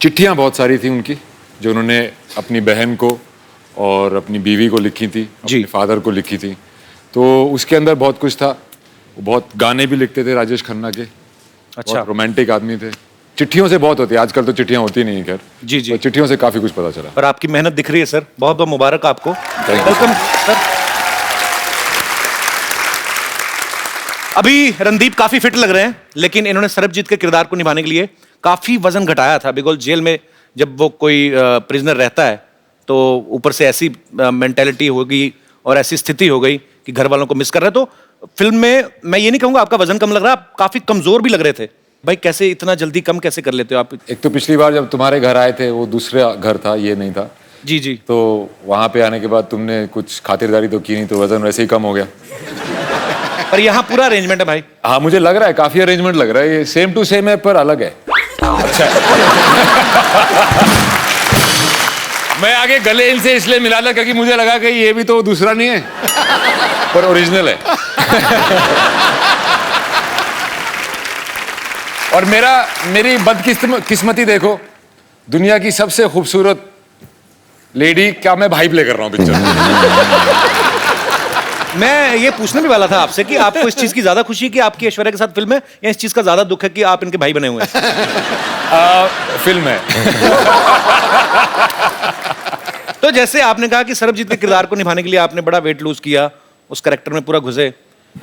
चिट्ठियाँ बहुत सारी थी उनकी जो उन्होंने अपनी बहन को और अपनी बीवी को लिखी थी, अपने फादर को लिखी थी। तो उसके अंदर बहुत कुछ था। वो बहुत गाने भी लिखते थे राजेश खन्ना के। अच्छा, रोमांटिक आदमी थे। चिट्ठियों से बहुत होती है, आजकल तो चिट्ठियां होती नहीं है खैर। जी, जी। तो चिट्ठियों से काफी कुछ पता चला। और आपकी मेहनत दिख रही है सर, बहुत बहुत मुबारक आपको। you. Welcome sir. अभी रणदीप काफी फिट लग रहे हैं, लेकिन इन्होंने सरबजीत के किरदार को निभाने के लिए काफी वजन घटाया था, बिकॉज जेल में जब वो कोई प्रिजनर रहता है तो ऊपर से ऐसी मेंटेलिटी होगी और ऐसी स्थिति हो गई कि घर वालों को मिस कर रहे हैं। तो फिल्म में मैं ये नहीं कहूंगा आपका वजन कम लग रहा, आप काफी कमजोर भी लग रहे थे। भाई कैसे इतना जल्दी कम कैसे कर लेते हो आप? एक तो पिछली बार जब तुम्हारे घर आए थे वो दूसरा घर था, ये नहीं था। जी जी। तो वहां पे आने के बाद तुमने कुछ खातिरदारी तो की नहीं, तो वजन वैसे ही कम हो गया। पर यहाँ पूरा अरेंजमेंट है भाई। हाँ मुझे लग रहा है, काफी अरेंजमेंट लग रहा है, ये सेम टू सेम है पर अलग है। अच्छा मैं आगे गले इनसे इसलिए मिला था क्योंकि मुझे लगा कि ये भी तो दूसरा नहीं है पर ओरिजिनल है। और मेरी बदकिस्मती देखो, दुनिया की सबसे खूबसूरत लेडी क्या मैं भाई प्ले कर रहा हूँ पिक्चर में। मैं ये पूछने भी वाला था आपसे कि आपको इस चीज की ज्यादा खुशी कि आपकी ऐश्वर्या के साथ फिल्म है, या इस चीज का ज्यादा दुख है कि आप इनके भाई बने हुए हैं? फिल्म है। तो जैसे आपने कहा कि सरबजीत के किरदार को निभाने के लिए आपने बड़ा वेट लूज किया, उस कैरेक्टर में पूरा घुसे,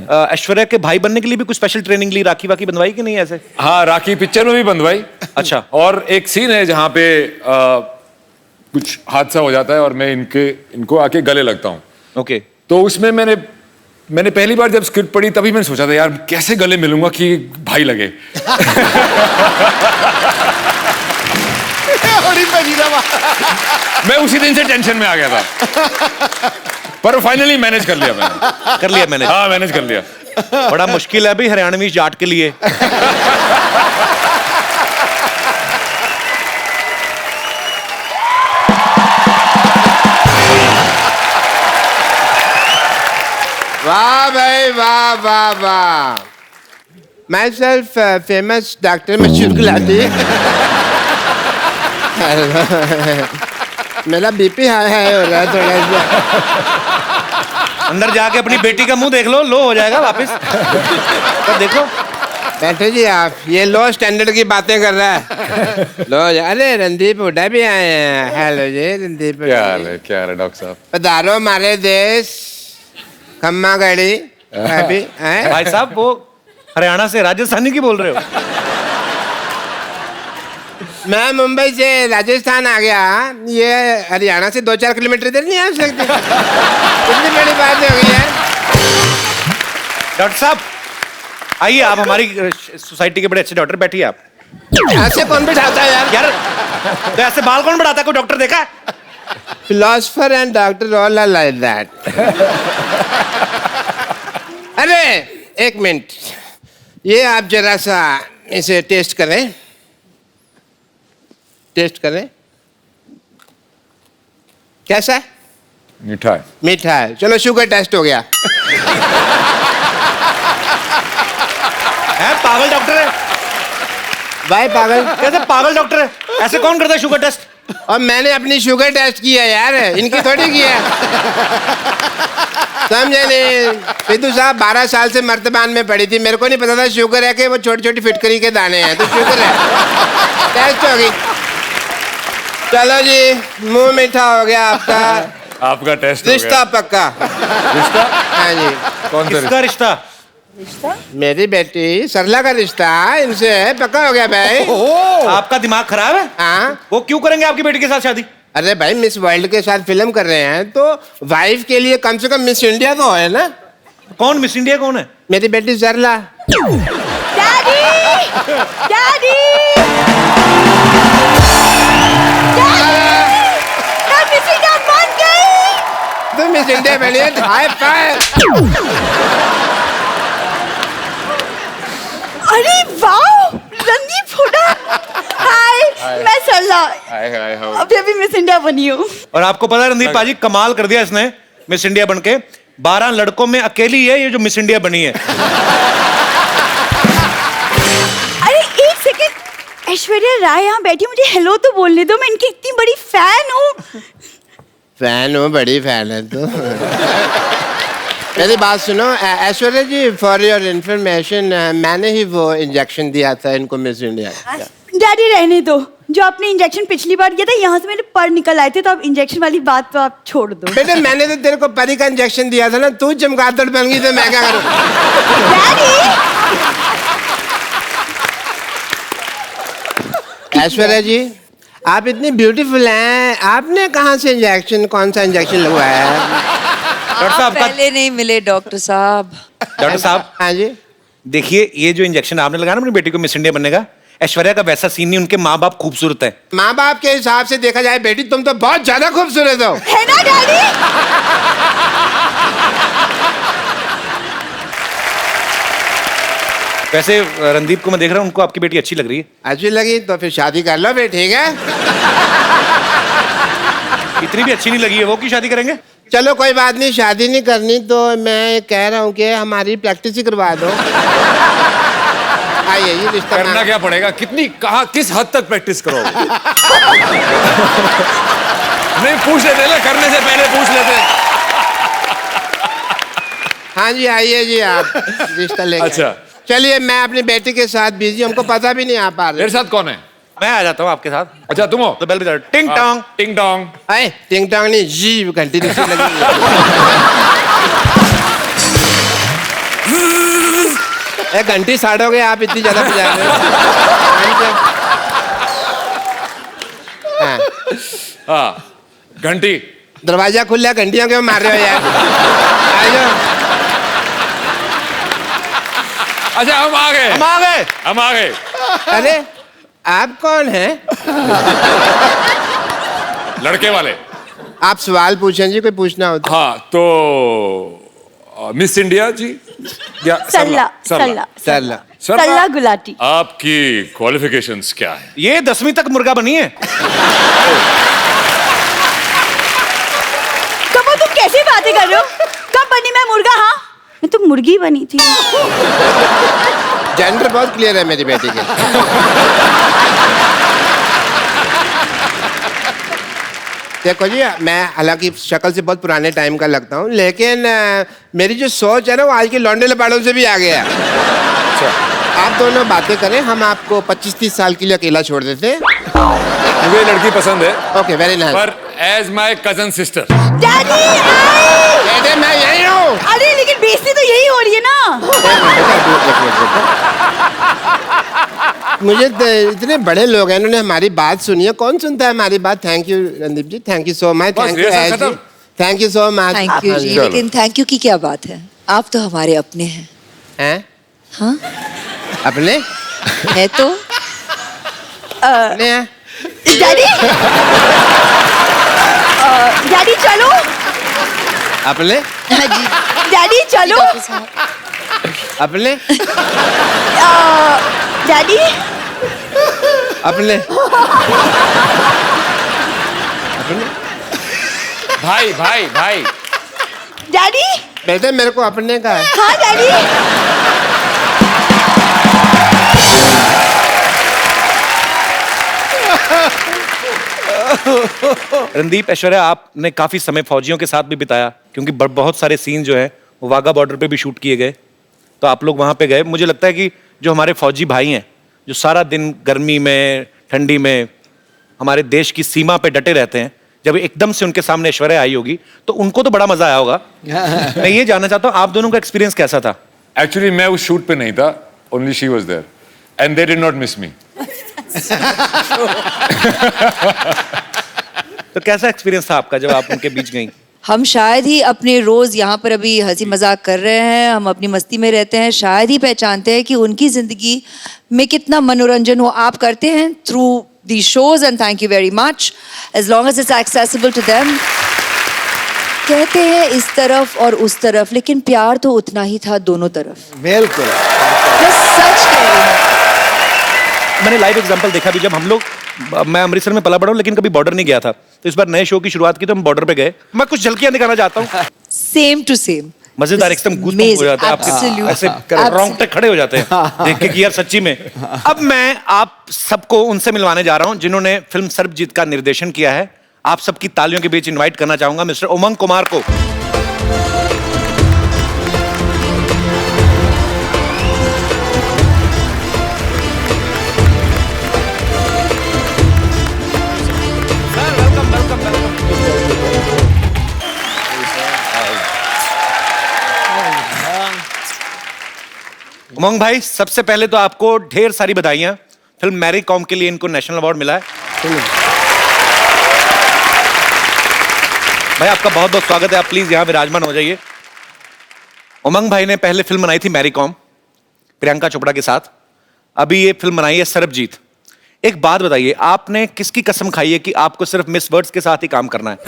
ऐश्वर्या के भाई बनने के लिए भी कुछ स्पेशल ट्रेनिंग ली, राखी वाखी बंधवाई कि नहीं ऐसे? हाँ राखी पिक्चर में भी बंधवाई। अच्छा। और एक सीन है जहाँ पे कुछ हादसा हो जाता है और मैं इनको आके गले लगता हूँ। ओके। तो उसमें मैंने पहली बार जब स्क्रिप्ट पढ़ी तभी मैंने सोचा था यार कैसे गले मिलूंगा कि भाई लगे। मैं उसी दिन से टेंशन में आ गया था, पर फाइनली मैनेज कर लिया मैंने। कर लिया मैंने? हाँ मैनेज कर लिया। बड़ा मुश्किल है अभी हरियाणवी जाट के लिए। वाह भाई वाह वाह वाह। माई सेल्फ फेमस डॉक्टर मशहूर गुलाटी। मेरा बीपी हाई हो रहा है थोड़ा सा। अंदर जाके अपनी बेटी का मुंह देख लो हो जाएगा वापस। तो देखो बैठो जी आप, ये लो स्टैंडर्ड की बातें कर रहा है। लो अरे रणदीप हुड्डा भी आए हैं। हेलो जी रणदीप। क्या हाल है डॉक्टर साहब? पधारो हमारे देश। खम्मा गड़ी अभी भाई साहब वो हरियाणा से राजस्थानी की बोल रहे हो? मैं मुंबई से राजस्थान आ गया, ये हरियाणा से 2-4 किलोमीटर इधर नहीं आ सकते। इतनी बड़ी बात हो गई है। डॉक्टर साहब आइए, आप हमारी सोसाइटी के बड़े अच्छे डॉक्टर, बैठिए आप। ऐसे कौन बिठाता है यार? तो ऐसे बाल कौन बढ़ाता है? कोई डॉक्टर देखा? Philosopher and doctor all are like that. अरे एक मिनट, ये आप जरा सा इसे टेस्ट करें। टेस्ट करें। कैसा है? मीठा है। मीठा है। चलो शुगर टेस्ट हो गया। है पागल डॉक्टर है भाई। पागल कैसे? पागल डॉक्टर है, ऐसे कौन करता है शुगर टेस्ट? और मैंने अपनी शुगर टेस्ट किया यार, इनकी थोड़ी किया। समझे नहीं? सिद्धू साहब 12 साल से मर्तबान में पड़ी थी, मेरे को नहीं पता था शुगर है कि वो छोटी छोटी फिटकरी के दाने हैं। तो शुगर है, टेस्ट हो गई। चलो जी, मुंह मीठा हो गया आपका। आपका टेस्ट रिश्ता पक्का। रिश्ता? हाँ जी। कौन सा किसका रिश्ता? मेरी बेटी सरला का रिश्ता इनसे पक्का हो गया भाई। आपका दिमाग खराब है? हाँ। वो क्यों करेंगे आपकी बेटी के साथ शादी? अरे भाई मिस वर्ल्ड के साथ फिल्म कर रहे हैं तो वाइफ के लिए कम से कम मिस इंडिया तो है ना। कौन मिस इंडिया कौन है? मेरी बेटी सरला। डैडी डैडी मिस इंडिया बन गई। तुम मिस इंडिया बनी है। High five. अरे वाह रणदीप हुड्डा। हाय मैं सरला, अभी अभी मिस इंडिया बनी हूँ। और आपको पता है रणदीप पाजी कमाल कर दिया इसने मिस इंडिया बनके। 12 लड़कों में अकेली है ये जो मिस इंडिया बनी है। अरे एक सेकंड, ऐश्वर्या राय यहाँ बैठी, मुझे हेलो तो बोलने दो, मैं इनकी इतनी बड़ी फैन हूँ। फैन हूँ, बड़ी फैन है तो। मेरी बात सुनो ऐश्वर्या जी, फॉर योर इन्फॉर्मेशन, मैंने ही वो इंजेक्शन दिया था इनको मिस इंडिया। डैडी रहने दो, जो आपने इंजेक्शन पिछली बार किया था यहाँ से मेरे पर निकल आए थे, तो अब इंजेक्शन वाली बात तो आप छोड़ दो। बेटे मैंने तो तेरे को परी का इंजेक्शन दिया था ना, तू चमगादड़ बन गई तो मैं क्या करूं? ऐश्वर्या जी, आप इतनी ब्यूटीफुल हैं, आपने कहाँ से इंजेक्शन, कौन सा इंजेक्शन लगवाया है? डॉक्टर साहब पहले नहीं मिले डॉक्टर साहब। डॉक्टर साहब, हाँ जी, देखिए ये जो इंजेक्शन आपने लगाया ना अपनी बेटी को मिस इंडिया बनने का, ऐश्वर्या का वैसा सीन नहीं, उनके माँ बाप खूबसूरत है। माँ बाप के हिसाब से देखा जाए बेटी तुम तो बहुत ज्यादा खूबसूरत हो। है ना डैडी? वैसे रणदीप को मैं देख रहा हूँ, उनको आपकी बेटी अच्छी लग रही है। अच्छी लगी तो फिर शादी कर लो बेटी, ठीक है? इतनी भी अच्छी नहीं लगी है वो, की शादी करेंगे? चलो कोई बात नहीं, शादी नहीं करनी तो मैं कह रहा हूँ कि हमारी प्रैक्टिस ही करवा दो। आइए, ये रिश्ता करना क्या पड़ेगा? कितनी, कहाँ, किस हद तक प्रैक्टिस करोगे? नहीं पूछ लेते ना, करने से पहले पूछ लेते। हाँ जी, आइए जी आप रिश्ता लेकर। अच्छा चलिए, मैं अपनी बेटी के साथ बिजी, हमको पता भी नहीं आ पा रहा। मेरे साथ कौन है? मैं आ जाता हूँ आपके साथ। अच्छा तुम हो? तो बेल बजा, टिंग टोंग। टिंग टोंग। आए, टिंग टोंग नहीं, जी घंटी नीचे लगी। एक घंटी साढ़ हो गए, आप इतनी ज्यादा बजा रहे हो। हाँ, हाँ घंटी। दरवाजा खुला, घंटियां क्यों मार रहे हो यार? आ जाओ। अच्छा हम आ गए, हम आ गए, हम आ गए। अरे आप कौन हैं? लड़के वाले। आप सवाल पूछें जी, कोई पूछना हो तो। हाँ तो मिस इंडिया जी या सल्ला सल्ला सरला सल्ला गुलाटी। आपकी क्वालिफिकेशंस क्या है? ये 10वीं तक मुर्गा बनी है। कब तुम कैसी बातें कर रहे हो? कब बनी मैं मुर्गा? हाँ, मैं तो मुर्गी बनी थी। जेंडर बहुत क्लियर है मेरी बेटी के। देखो जी, मैं हालांकि शक्ल से बहुत पुराने टाइम का लगता हूँ, लेकिन मेरी जो सोच है ना, वो आज के लौंडे लपाड़ों से भी आ गया। आप दोनों बातें करें, हम आपको 25-30 साल के लिए अकेला छोड़ देते हैं। मुझे लड़की पसंद है। Okay, very nice. पर as my cousin sister. Daddy बेटे मैं यही हूँ। अरे लेकिन बेइज्जती तो यही हो रही है ना। मुझे इतने बड़े लोग हैं, इन्होंने हमारी बात सुनी है। कौन सुनता है हमारी बात? Thank you Randeep ji, thank you so much. Thank you, thank you so much. Thank you जी, लेकिन थैंक यू की क्या बात है? आप तो हमारे अपने हैं। हैं? हाँ अपने है तो। अपने हैं? डैडी डैडी चलो। अपने हाँ जी डैडी चलो। अपने डैडी अपने अपने भाई भाई भाई। डैडी। बेटे मेरे को अपने का है। हाँ डैडी। रणदीप, ऐश्वर्या, आपने काफी समय फौजियों के साथ भी बिताया, क्योंकि बहुत सारे सीन जो है वो वाघा बॉर्डर पे भी शूट किए गए, तो आप लोग वहां पे गए। मुझे लगता है कि जो हमारे फौजी भाई हैं, जो सारा दिन गर्मी में ठंडी में हमारे देश की सीमा पे डटे रहते हैं, जब एकदम से उनके सामने ऐश्वर्या आई होगी तो उनको तो बड़ा मजा आया होगा। मैं ये जानना चाहता हूँ, आप दोनों का एक्सपीरियंस कैसा था? एक्चुअली मैं उस शूट पे नहीं था, only she was there and they did not miss me. तो कैसा एक्सपीरियंस था आपका जब आप उनके बीच गई? हम शायद ही अपने रोज यहाँ पर अभी हंसी मजाक कर रहे हैं, हम अपनी मस्ती में रहते हैं, शायद ही पहचानते हैं कि उनकी जिंदगी में कितना मनोरंजन हो। आप करते हैं through the shows and thank you very much, as long as it's accessible to them. कहते हैं इस तरफ और उस तरफ, लेकिन प्यार तो उतना ही था दोनों तरफ। बिल्कुल। सच कह रही हूँ। मैंने लाइव एग्जांपल देखा भी, जब हम लोग, मैं अमृतसर में पला बड़ा हूं लेकिन कभी बॉर्डर नहीं गया था, तो इस बार नए शो की शुरुआत की तो हम बॉर्डर पे गए। मैं कुछ झलकियां दिखाना चाहता हूं। सेम टू सेम मजेदार, एकदम गूज़बम्प हो जाता है आपके, ऐसे रोंगटे खड़े हो जाते हैं देख के कि यार सच्ची में। अब मैं आप सबको उनसे मिलवाने जा रहा हूं जिन्होंने फिल्म सर्वजीत का निर्देशन किया है। आप सबकी तालियों के बीच इनवाइट करना चाहूंगा मिस्टर उमंग कुमार को। उमंग भाई, सबसे पहले तो आपको ढेर सारी बधाइयां। फिल्म मैरी कॉम के लिए इनको नेशनल अवार्ड मिला है। भाई आपका बहुत बहुत स्वागत है, आप प्लीज यहाँ विराजमान हो जाइए। उमंग भाई ने पहले फिल्म बनाई थी मैरी कॉम, प्रियंका चोपड़ा के साथ। अभी ये फिल्म बनाई है सरबजीत। एक बात बताइए, आपने किसकी कसम खाई है कि आपको सिर्फ मिस वर्ड्स के साथ ही काम करना है?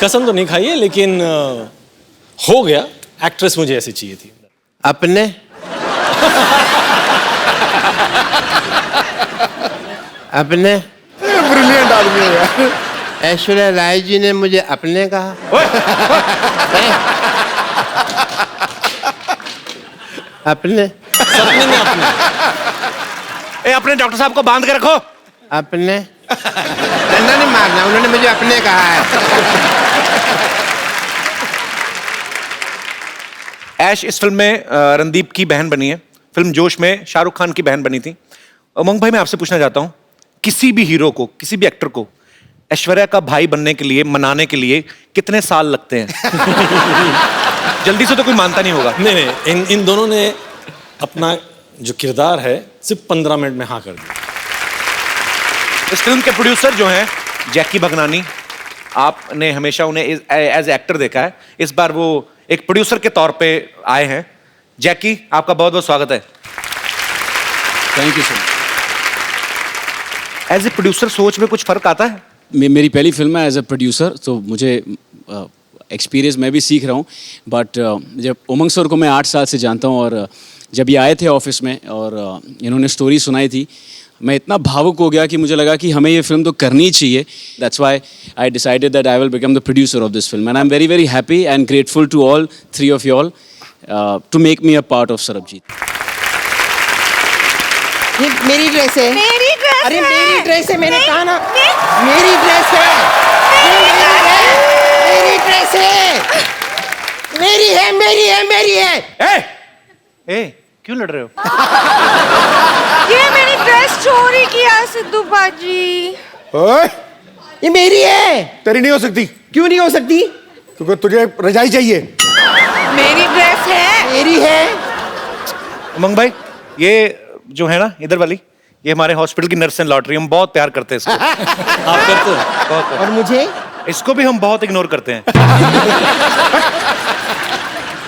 कसम तो नहीं खाई है, लेकिन हो गया। एक्ट्रेस मुझे ऐसी चाहिए थी। अपने अपने ब्रिलियंट आदमी है यार। ऐश्वर्या राय जी ने मुझे अपने कहा। अपने सपने में अपने। अपने डॉक्टर साहब को बांध के रखो। अपने डंडा नहीं मारना, उन्होंने मुझे अपने कहा है। ऐश इस फिल्म में रणदीप की बहन बनी है। फिल्म जोश में शाहरुख खान की बहन बनी थी। उमंग भाई, मैं आपसे पूछना चाहता हूं, किसी भी हीरो को, किसी भी एक्टर को ऐश्वर्या का भाई बनने के लिए, मनाने के लिए कितने साल लगते हैं? जल्दी से तो कोई मानता नहीं होगा। नहीं, इन दोनों ने अपना जो किरदार है सिर्फ 15 मिनट में हाँ कर दिया। इस फिल्म के प्रोड्यूसर जो हैं जैकी भगनानी, आपने हमेशा उन्हें एज एक्टर देखा है, इस बार वो एक प्रोड्यूसर के तौर पे आए हैं। जैकी, आपका बहुत बहुत स्वागत है। Thank you sir. As a producer सोच में कुछ फर्क आता है? मेरी पहली फिल्म है एज ए प्रोड्यूसर, तो मुझे एक्सपीरियंस मैं भी सीख रहा हूँ। बट जब उमंग सर को मैं 8 साल से जानता हूँ, और जब ये आए थे ऑफिस में और इन्होंने स्टोरी सुनाई थी, मैं इतना भावुक हो गया कि मुझे लगा कि हमें ये फिल्म तो करनी चाहिए। That's why I decided that I will become the producer of this film, and I am very very happy and grateful to all 3 of you all to make me a part of Sarbjit. ये मेरी ड्रेस है। मेरी ड्रेस अरे है। मेरी ड्रेस है, मैंने कहा ना। मेरी ड्रेस है। मेरी ड्रेस है। मेरी है, मेरी है, मेरी है। ए, क्यों लड़ रहे हो? ये मेरी ड्रेस चोरी किया सिद्धू बाजी। ओए, ये मेरी है। तेरी नहीं हो सकती। क्यों नहीं हो सकती? क्योंकि तुझे रजाई चाहिए। मेरी ड्रेस है। मेरी है। उमंग भाई, ये जो है ना इधर वाली, ये हमारे हॉस्पिटल की नर्स एंड लॉटरी, हम बहुत प्यार करते हैं इसको। आप करते हो? बहुत। और मुझे? इसको भी हम बहुत इग्नोर करते हैं।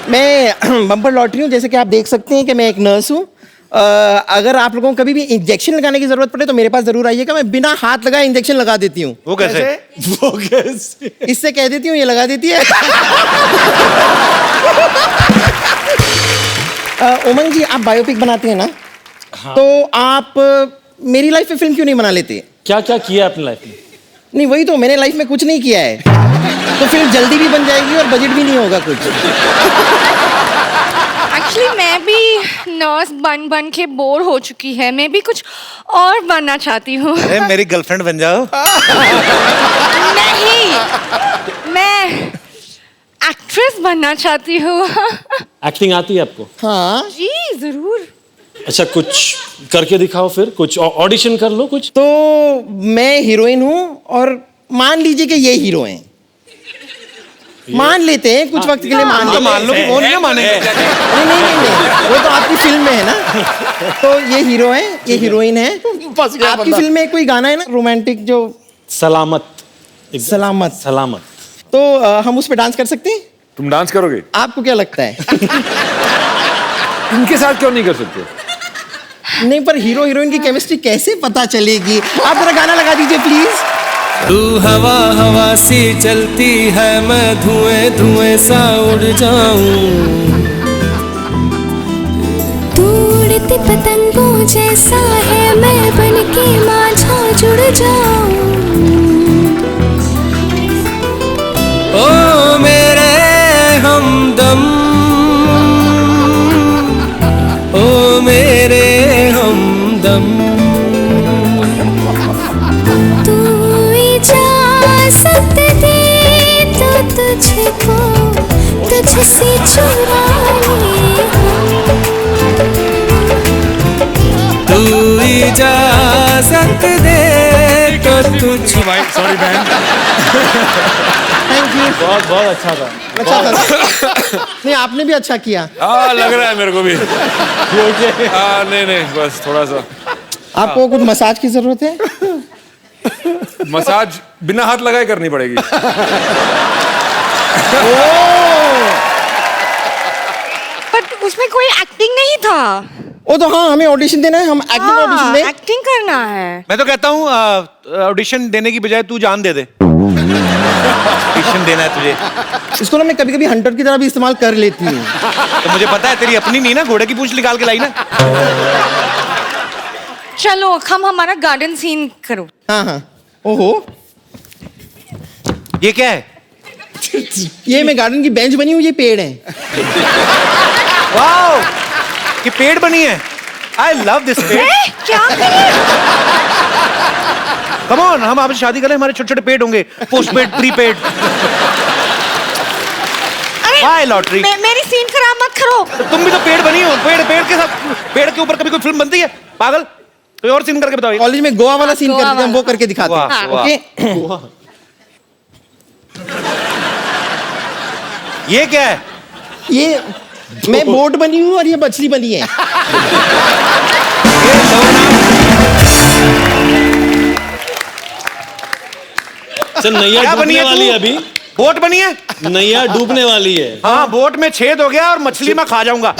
मैं बम्पर लॉटरी हूँ, जैसे कि आप देख सकते हैं कि मैं एक नर्स हूँ। अगर आप लोगों को कभी भी इंजेक्शन लगाने की जरूरत पड़े तो मेरे पास जरूर आइएगा, मैं बिना हाथ लगाए इंजेक्शन लगा देती हूँ। वो कैसे? वो कैसे? इससे कह देती हूँ, ये लगा देती है। उमंग जी, आप बायोपिक बनाते हैं ना? हाँ। तो आप मेरी लाइफ में फिल्म क्यों नहीं बना लेते? क्या क्या किया अपनी लाइफ में? नहीं, वही तो, मैंने लाइफ में कुछ नहीं किया है। तो फिल्म जल्दी भी बन जाएगी और बजट भी नहीं होगा कुछ। एक्चुअली मैं भी नर्स बन बन के बोर हो चुकी है, मैं भी कुछ और बनना चाहती हूँ। अरे मेरी गर्लफ्रेंड बन जाओ। नहीं, मैं एक्ट्रेस बनना चाहती हूँ। एक्टिंग आती है आपको? हाँ जी जरूर। अच्छा, कुछ करके दिखाओ, फिर कुछ ऑडिशन कर लो कुछ। तो मैं हीरोइन हूँ और मान लीजिए कि ये हीरो हैं। मान लेते हैं कुछ वक्त के लिए, मान लेते मान लो कि वो नहीं मानेंगे। नहीं, वो तो आपकी फिल्म में है ना। तो ये हीरो है, ये हीरोइन है। आपकी फिल्म में कोई गाना है ना रोमांटिक, जो सलामत। सलामत। सलामत। तो हम उस पर डांस कर सकते हैं? तुम डांस करोगे? आपको क्या लगता है? इनके साथ क्यों नहीं कर सकते? नहीं, पर हीरो हीरोइन की केमिस्ट्री कैसे पता चलेगी? आप जरा गाना लगा दीजिए प्लीज। तू हवा हवा सी चलती है, मैं धुएं धुएं सा उड़ जाऊं। तू उड़ती पतंगों जैसा है, मैं बनके माझा जुड़ जाऊं। ओ मेरे हमदम, ओ मेरे हमदम। तू इजाज़त दे तो तुझको तुझसे चुरा ले। तू इजाजत दे तो तुझ। सॉरी बहन। Thank you. बहुत बहुत अच्छा था। अच्छा था। नहीं, आपने भी अच्छा किया। लग रहा है मेरे को भी। नहीं बस थोड़ा सा। आपको कुछ मसाज की जरूरत है? मसाज बिना हाथ लगाए करनी पड़ेगी। बट उसमें कोई एक्टिंग नहीं था। वो तो हाँ, हमें ऑडिशन देना है, हम एक्टिंग ऑडिशन दें। एक्टिंग करना है। मैं तो कहता हूँ ऑडिशन देने की बजाय तू जान दे दे। ऑडिशन देना है तुझे। इसको ना मैं कभी कभी हंटर की तरह भी इस्तेमाल कर लेती हूँ। तो मुझे पता है तेरी अपनी नहीं ना, घोड़े की पूंछ निकाल के लाई ना। चलो हम हमारा गार्डन सीन करो। हाँ हाँ। ओहो, ये क्या है? ये मैं गार्डन की बेंच बनी हुई, ये पेड़ है। वाओ, ये पेड़ बनी है। आई लव दिस पेड़। क्या कम ऑन, हम आपसे शादी करें, हमारे छोटे छोटे पेड़ होंगे, post paid, pre paid. By lottery. मेरी सीन खराब मत करो। तुम भी तो पेड़ बनी हो। पेड़ के साथ, पेड़ के ऊपर कभी कोई फिल्म बनती है? पागल, कोई और सीन करके बताओ। कॉलेज में गोवा वाला सीन करते हैं, हम वो करके दिखाते हैं। ओके। ये क्या है? ये मैं बोट बनी हूँ और ये मछली बनी है। सर नैया क्या बनी डूबने है वाली तू? है अभी। बोट बनी है? नैया डूबने वाली है। हाँ, बोट में छेद हो गया और मछली में खा जाऊंगा।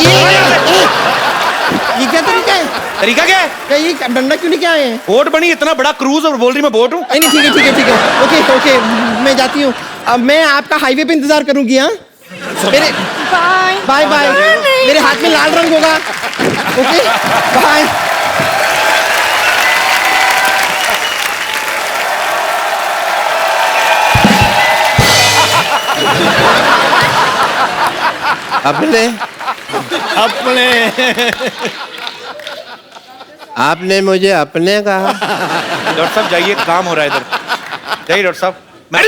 ये क्या तरीका है? तरीका क्या है? क्या ये डंडा क्यों लेके आए हैं? बोट बनी, इतना बड़ा क्रूज, और बोल रही मैं बोट हूँ। नहीं ठीक है ठीक है ठीक है। ओके ओके, मैं जाती हूँ। अब मैं आपका हाईवे पे इंतजार करूंगी। हाँ, मेरे बाय बाय। मेरे हाथ में लाल रंग होगा। Okay bye. अपने आपने मुझे अपने कहा। डॉक्टर साहब जाइए, काम हो रहा है इधर। जाइए डॉक्टर साहब। मैं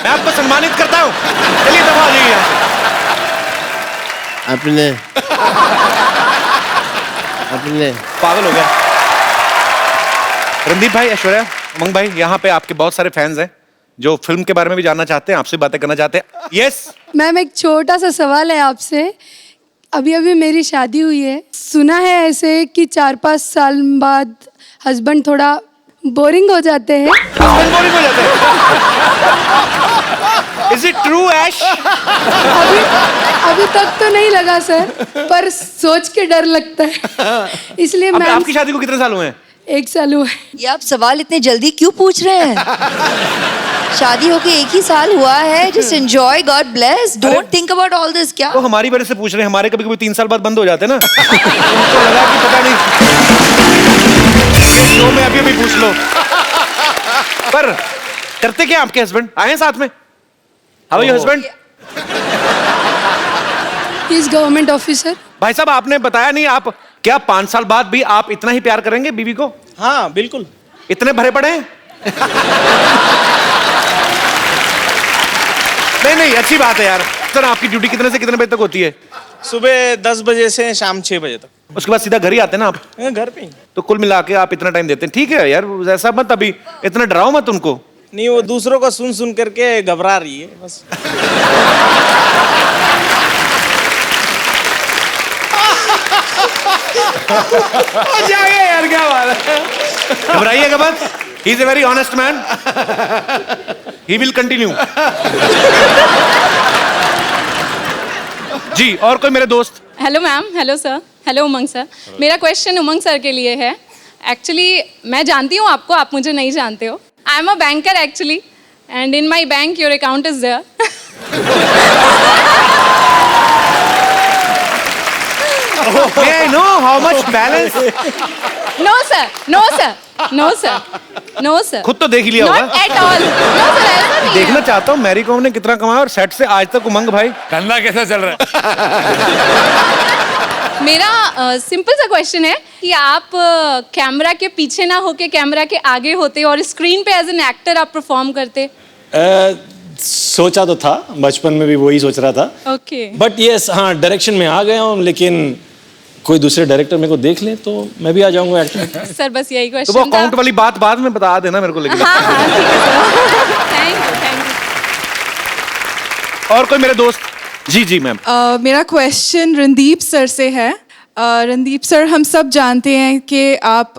आपको सम्मानित करता हूँ। चलिए दफा जाइए यहाँ से। अपने पागल हो गया। रणदीप भाई, ऐश्वर्या, उमंग भाई, यहाँ पे आपके बहुत सारे फैंस हैं जो फिल्म के बारे में भी जानना चाहते हैं, आपसे बातें करना चाहते हैं। यस मैम, एक छोटा सा सवाल है आपसे। अभी अभी मेरी शादी हुई है, सुना है ऐसे कि 4-5 साल बाद हस्बैंड थोड़ा बोरिंग हो जाते हैं। हस्बैंड बोरिंग हो जाते हैं? Is it true, ऐश? अभी तक तो नहीं लगा सर, पर सोच के डर लगता है। इसलिए मैं आपकी शादी को कितने साल हुए हैं? 1 साल हुआ है। ये आप सवाल इतने जल्दी क्यों पूछ रहे हैं? शादी होके 1 ही साल हुआ है। Just enjoy, God bless, don't think about all this. क्या तो हमारी वजह से पूछ रहे हैं? हमारे कभी कभी 3 साल बाद बंद हो जाते हैं ना। उनको लगा कि पता नहीं शो में अभी अभी पूछ लो। पर करते क्या आपके हस्बैंड? आए हैं साथ में? How are your husband? He is government officer. भाई साहब, आपने बताया नहीं, आप क्या 5 साल बाद भी आप इतना ही प्यार करेंगे बीवी को? हाँ बिल्कुल। इतने भरे पड़े हैं? नहीं, अच्छी बात है यार। सर, आपकी ड्यूटी कितने से कितने बजे तक होती है? सुबह 10 बजे से शाम 6 बजे तक। उसके बाद सीधा घर ही आते हैं ना आप? घर पे ही। तो कुल मिला के आप इतना टाइम देते हैं। ठीक है यार, ऐसा मत, अभी इतना डराओ मत उनको। नहीं, वो दूसरों को सुन सुन करके घबरा रही है बस। जाइए यार, क्या बात है। घबराइएगा मत, he is a very honest man, he will continue. जी, और कोई मेरे दोस्त? Hello ma'am, hello sir, hello Umang sir. मेरा क्वेश्चन उमंग सर के लिए है। एक्चुअली मैं जानती हूँ आपको, आप मुझे नहीं जानते हो। I am a banker actually, and in my bank your account is there. May I know how much balance? No sir, no sir, no sir, no sir. खुद तो देख ही लिया होगा। Not at all. No sir, ऐसा नहीं है। देखना चाहता हूँ मैरी कॉम ने कितना कमाया और सेट से आज तक उमंग भाई धंधा कैसा चल रहा है? मेरा सिंपल सा क्वेश्चन है कि आप कैमरा के पीछे ना होके कैमरा के आगे होते और स्क्रीन पे एज एन एक्टर आप परफॉर्म करते? सोचा तो था, बचपन में भी वही सोच रहा था। ओके। बट यस, हाँ डायरेक्शन में आ गया हूँ, लेकिन कोई दूसरे डायरेक्टर मेरे को देख ले तो मैं भी आ जाऊंगा एक्टर। सर बस यही तो क्वेश्चन वो अकाउंट वाली बात बाद में बता देना मेरे को, लेकिन हाँ हाँ ठीक है sir. Thank you, thank you. और कोई मेरे दोस्त? जी जी मैम। मेरा क्वेश्चन रणदीप सर से है। रणदीप सर, हम सब जानते हैं कि आप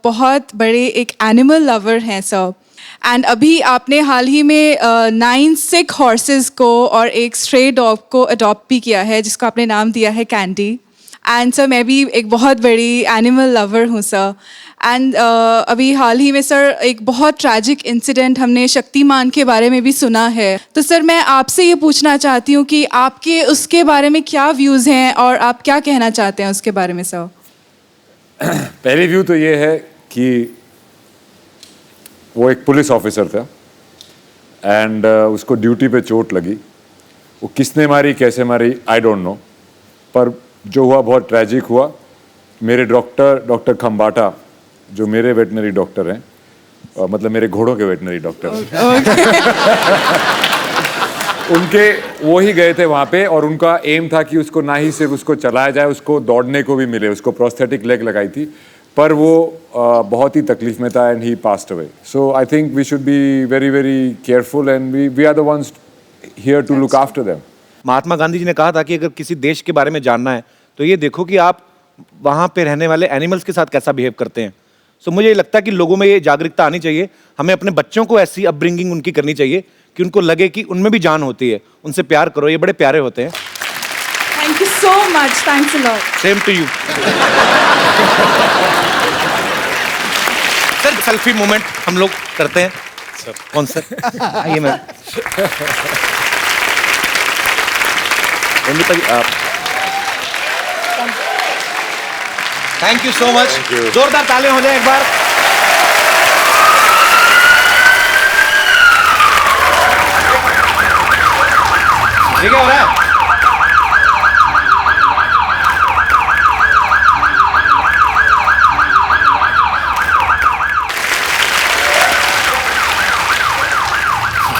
बहुत बड़े एक एनिमल लवर हैं सर, एंड अभी आपने हाल ही में 9 सिक हॉर्सेस को और एक स्ट्रे डॉग को अडॉप्ट भी किया है, जिसको आपने नाम दिया है कैंडी। एंड सर, मैं भी एक बहुत बड़ी एनिमल लवर हूँ सर। एंड अभी हाल ही में सर एक बहुत ट्रैजिक इंसिडेंट हमने शक्तिमान के बारे में भी सुना है। तो सर, मैं आपसे ये पूछना चाहती हूँ कि आपके उसके बारे में क्या व्यूज़ हैं और आप क्या कहना चाहते हैं उसके बारे में सर? पहली व्यू तो ये है कि वो एक पुलिस ऑफिसर था एंड उसको ड्यूटी पे चोट लगी। वो किसने मारी, कैसे मारी, आई डोंट नो, पर जो हुआ बहुत ट्रैजिक हुआ। मेरे डॉक्टर खम्बाटा, जो मेरे वेटनरी डॉक्टर हैं, मतलब मेरे घोड़ों के वेटनरी डॉक्टर उनके वो ही गए थे वहाँ पे, और उनका एम था कि उसको ना ही सिर्फ उसको चलाया जाए, उसको दौड़ने को भी मिले। उसको प्रोस्थेटिक लेग लगाई थी, पर वो बहुत ही तकलीफ में था and he passed away. So I think we should be very very careful and we are the ones here to look after them. Mahatma Gandhi ji ने कहा था कि अगर किसी देश के बारे में जानना है तो ये देखो कि आप वहाँ पे रहने वाले एनिमल्स के साथ कैसा बिहेव करते हैं। सो मुझे ये लगता है कि लोगों में ये जागरूकता आनी चाहिए। हमें अपने बच्चों को ऐसी अपब्रिंगिंग उनकी करनी चाहिए कि उनको लगे कि उनमें भी जान होती है। उनसे प्यार करो, ये बड़े प्यारे होते हैं। Thank you so much, thanks a lot. Same to you. Sir, selfie moment हम लोग करते हैं सर। कौन सर? आइए ma'am. Thank you so much. जोरदार तालियां हो जाए एक बार। ये क्या हो रहा है?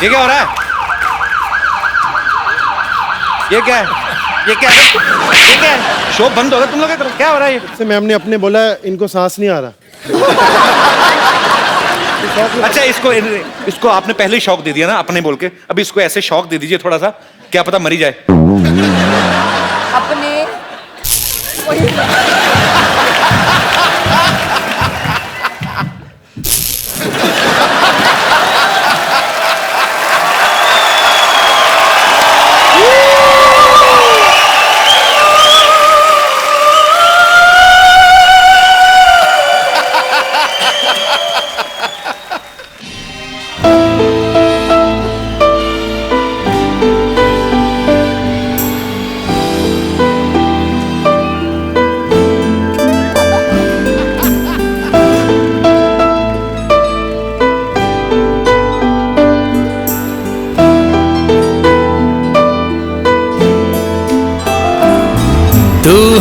ये क्या हो रहा है? ये क्या है? ये क्या है? ये क्या है? शो बंद हो गया, तुम लोग क्या हो रहा है? से मैम ने अपने बोला इनको सांस नहीं आ रहा। अच्छा, इसको आपने पहले ही शौक दे दिया ना अपने बोल के। अभी इसको ऐसे शौक दे दीजिए थोड़ा सा, क्या पता मरी जाए। अपने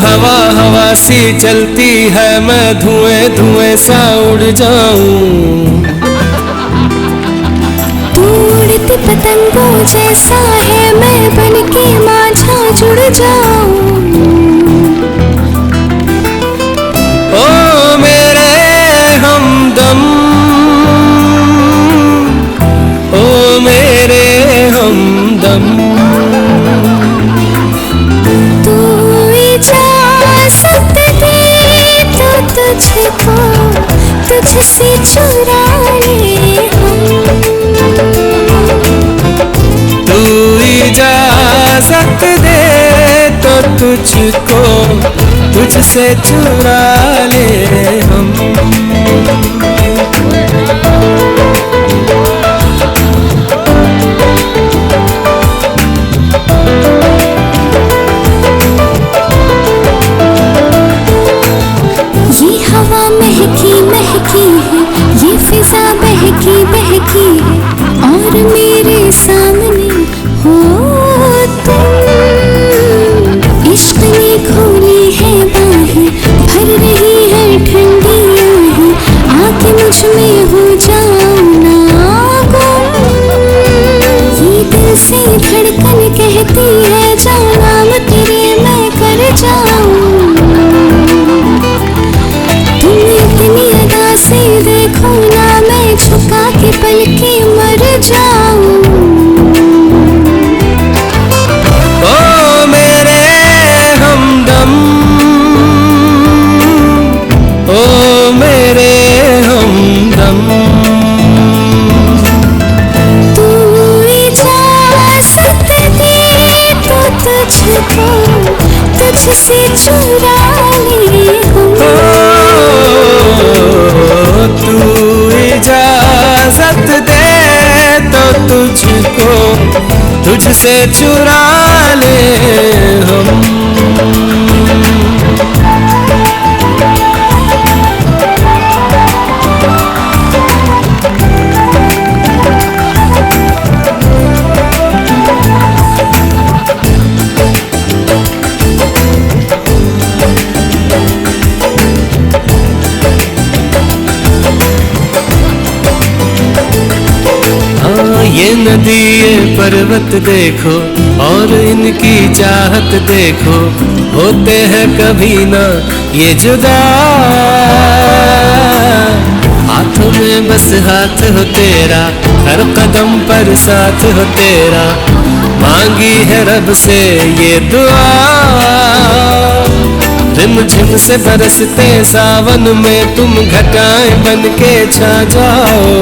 हवा हवा सी चलती है, मैं धुएं धुएं सा उड़ जाऊं। उड़ती पतंगों जैसा है, मैं बनके माझा जुड़ जाऊं। ओ मेरे हमदम, ओ मेरे हमदम, तुझको तुझसे चुरा ले हम। तू इजाजत दे तो तुझको तुझसे चुरा ले हम। महकी महकी है, ये फिजा बहकी बहकी है, और मेरे सामने हो तुम। इश्क ने खोली है बाहें, भर रही है ठंडी आहें, आके मुझ में हो जाओ ना गुम। ये दिल से धड़कन कहती है, जाओ नाम तेरे मैं कर जाऊं। से देखो ना, मैं झुका के पल के मर जाऊं। तुझसे चुरा ले हम। ये नदी ये पर्वत देखो और इनकी चाहत देखो, होते हैं कभी ना ये जुदा। हाथों में बस हाथ हो तेरा, हर कदम पर साथ हो तेरा, मांगी है रब से ये दुआ। रिमझिम से बरसते सावन में तुम घटाएं बन के छा जाओ।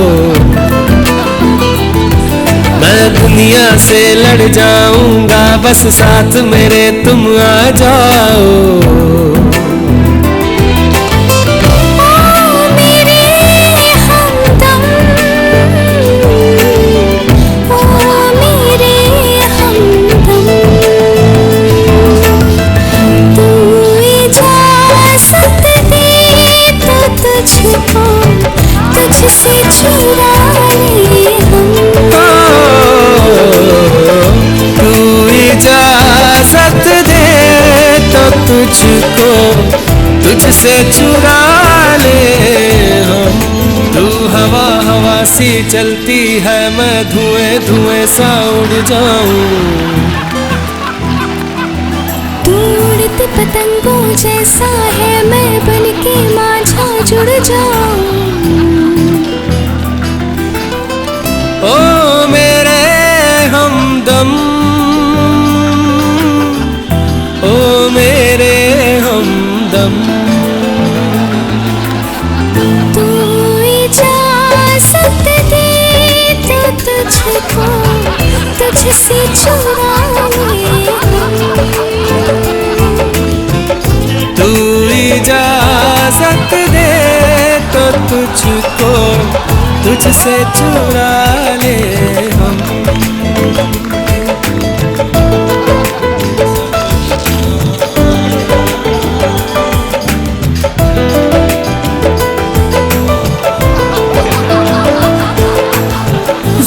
मैं दुनिया से लड़ जाऊंगा, बस साथ मेरे तुम आ जाओ। तुझसे चुरा ले तू इजाजत दे तो तुझको तुझसे चुरा ले हम। तू हवा हवा सी चलती है, मैं धुएं धुएं सा उड़ जाऊं। तू उड़ते पतंगों जैसा है, मैं बनके माझा जुड़ जाऊं। ओ मेरे हमदम, ओ मेरे हमदम। तू इजाजत दे तो तुझको तुझसे चुरा ले। तू इजाजत दे तो तुझको तुझसे चुरा ले हम।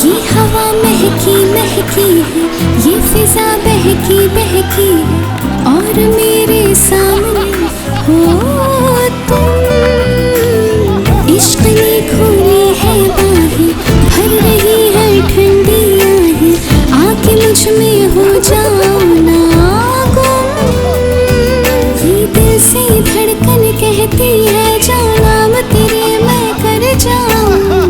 ये हवा महकी महकी है, ये फिजा बहकी बहकी है, और मेरे सामने हो तुम। इश्क ने खोली है बाहें, भर रही है ठंडी आहें, आके मुझ में हो जाओ ना गुम। ये दिल से धड़कन कहती है, जाओ नाम तेरे मैं कर जाऊं।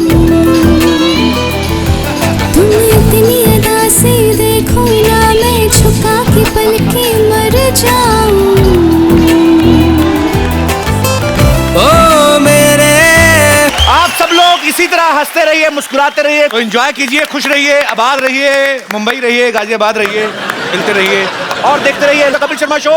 तुम इतनी अदा से देखो ना, मैं झुका के पल के मर जाऊं। आप सब लोग इसी तरह हंसते रहिए, मुस्कुराते रहिए, तो एंजॉय कीजिए, खुश रहिए, आबाद रहिए, मुंबई रहिए, गाजियाबाद रहिए, मिलते रहिए और देखते रहिए कपिल शर्मा शो।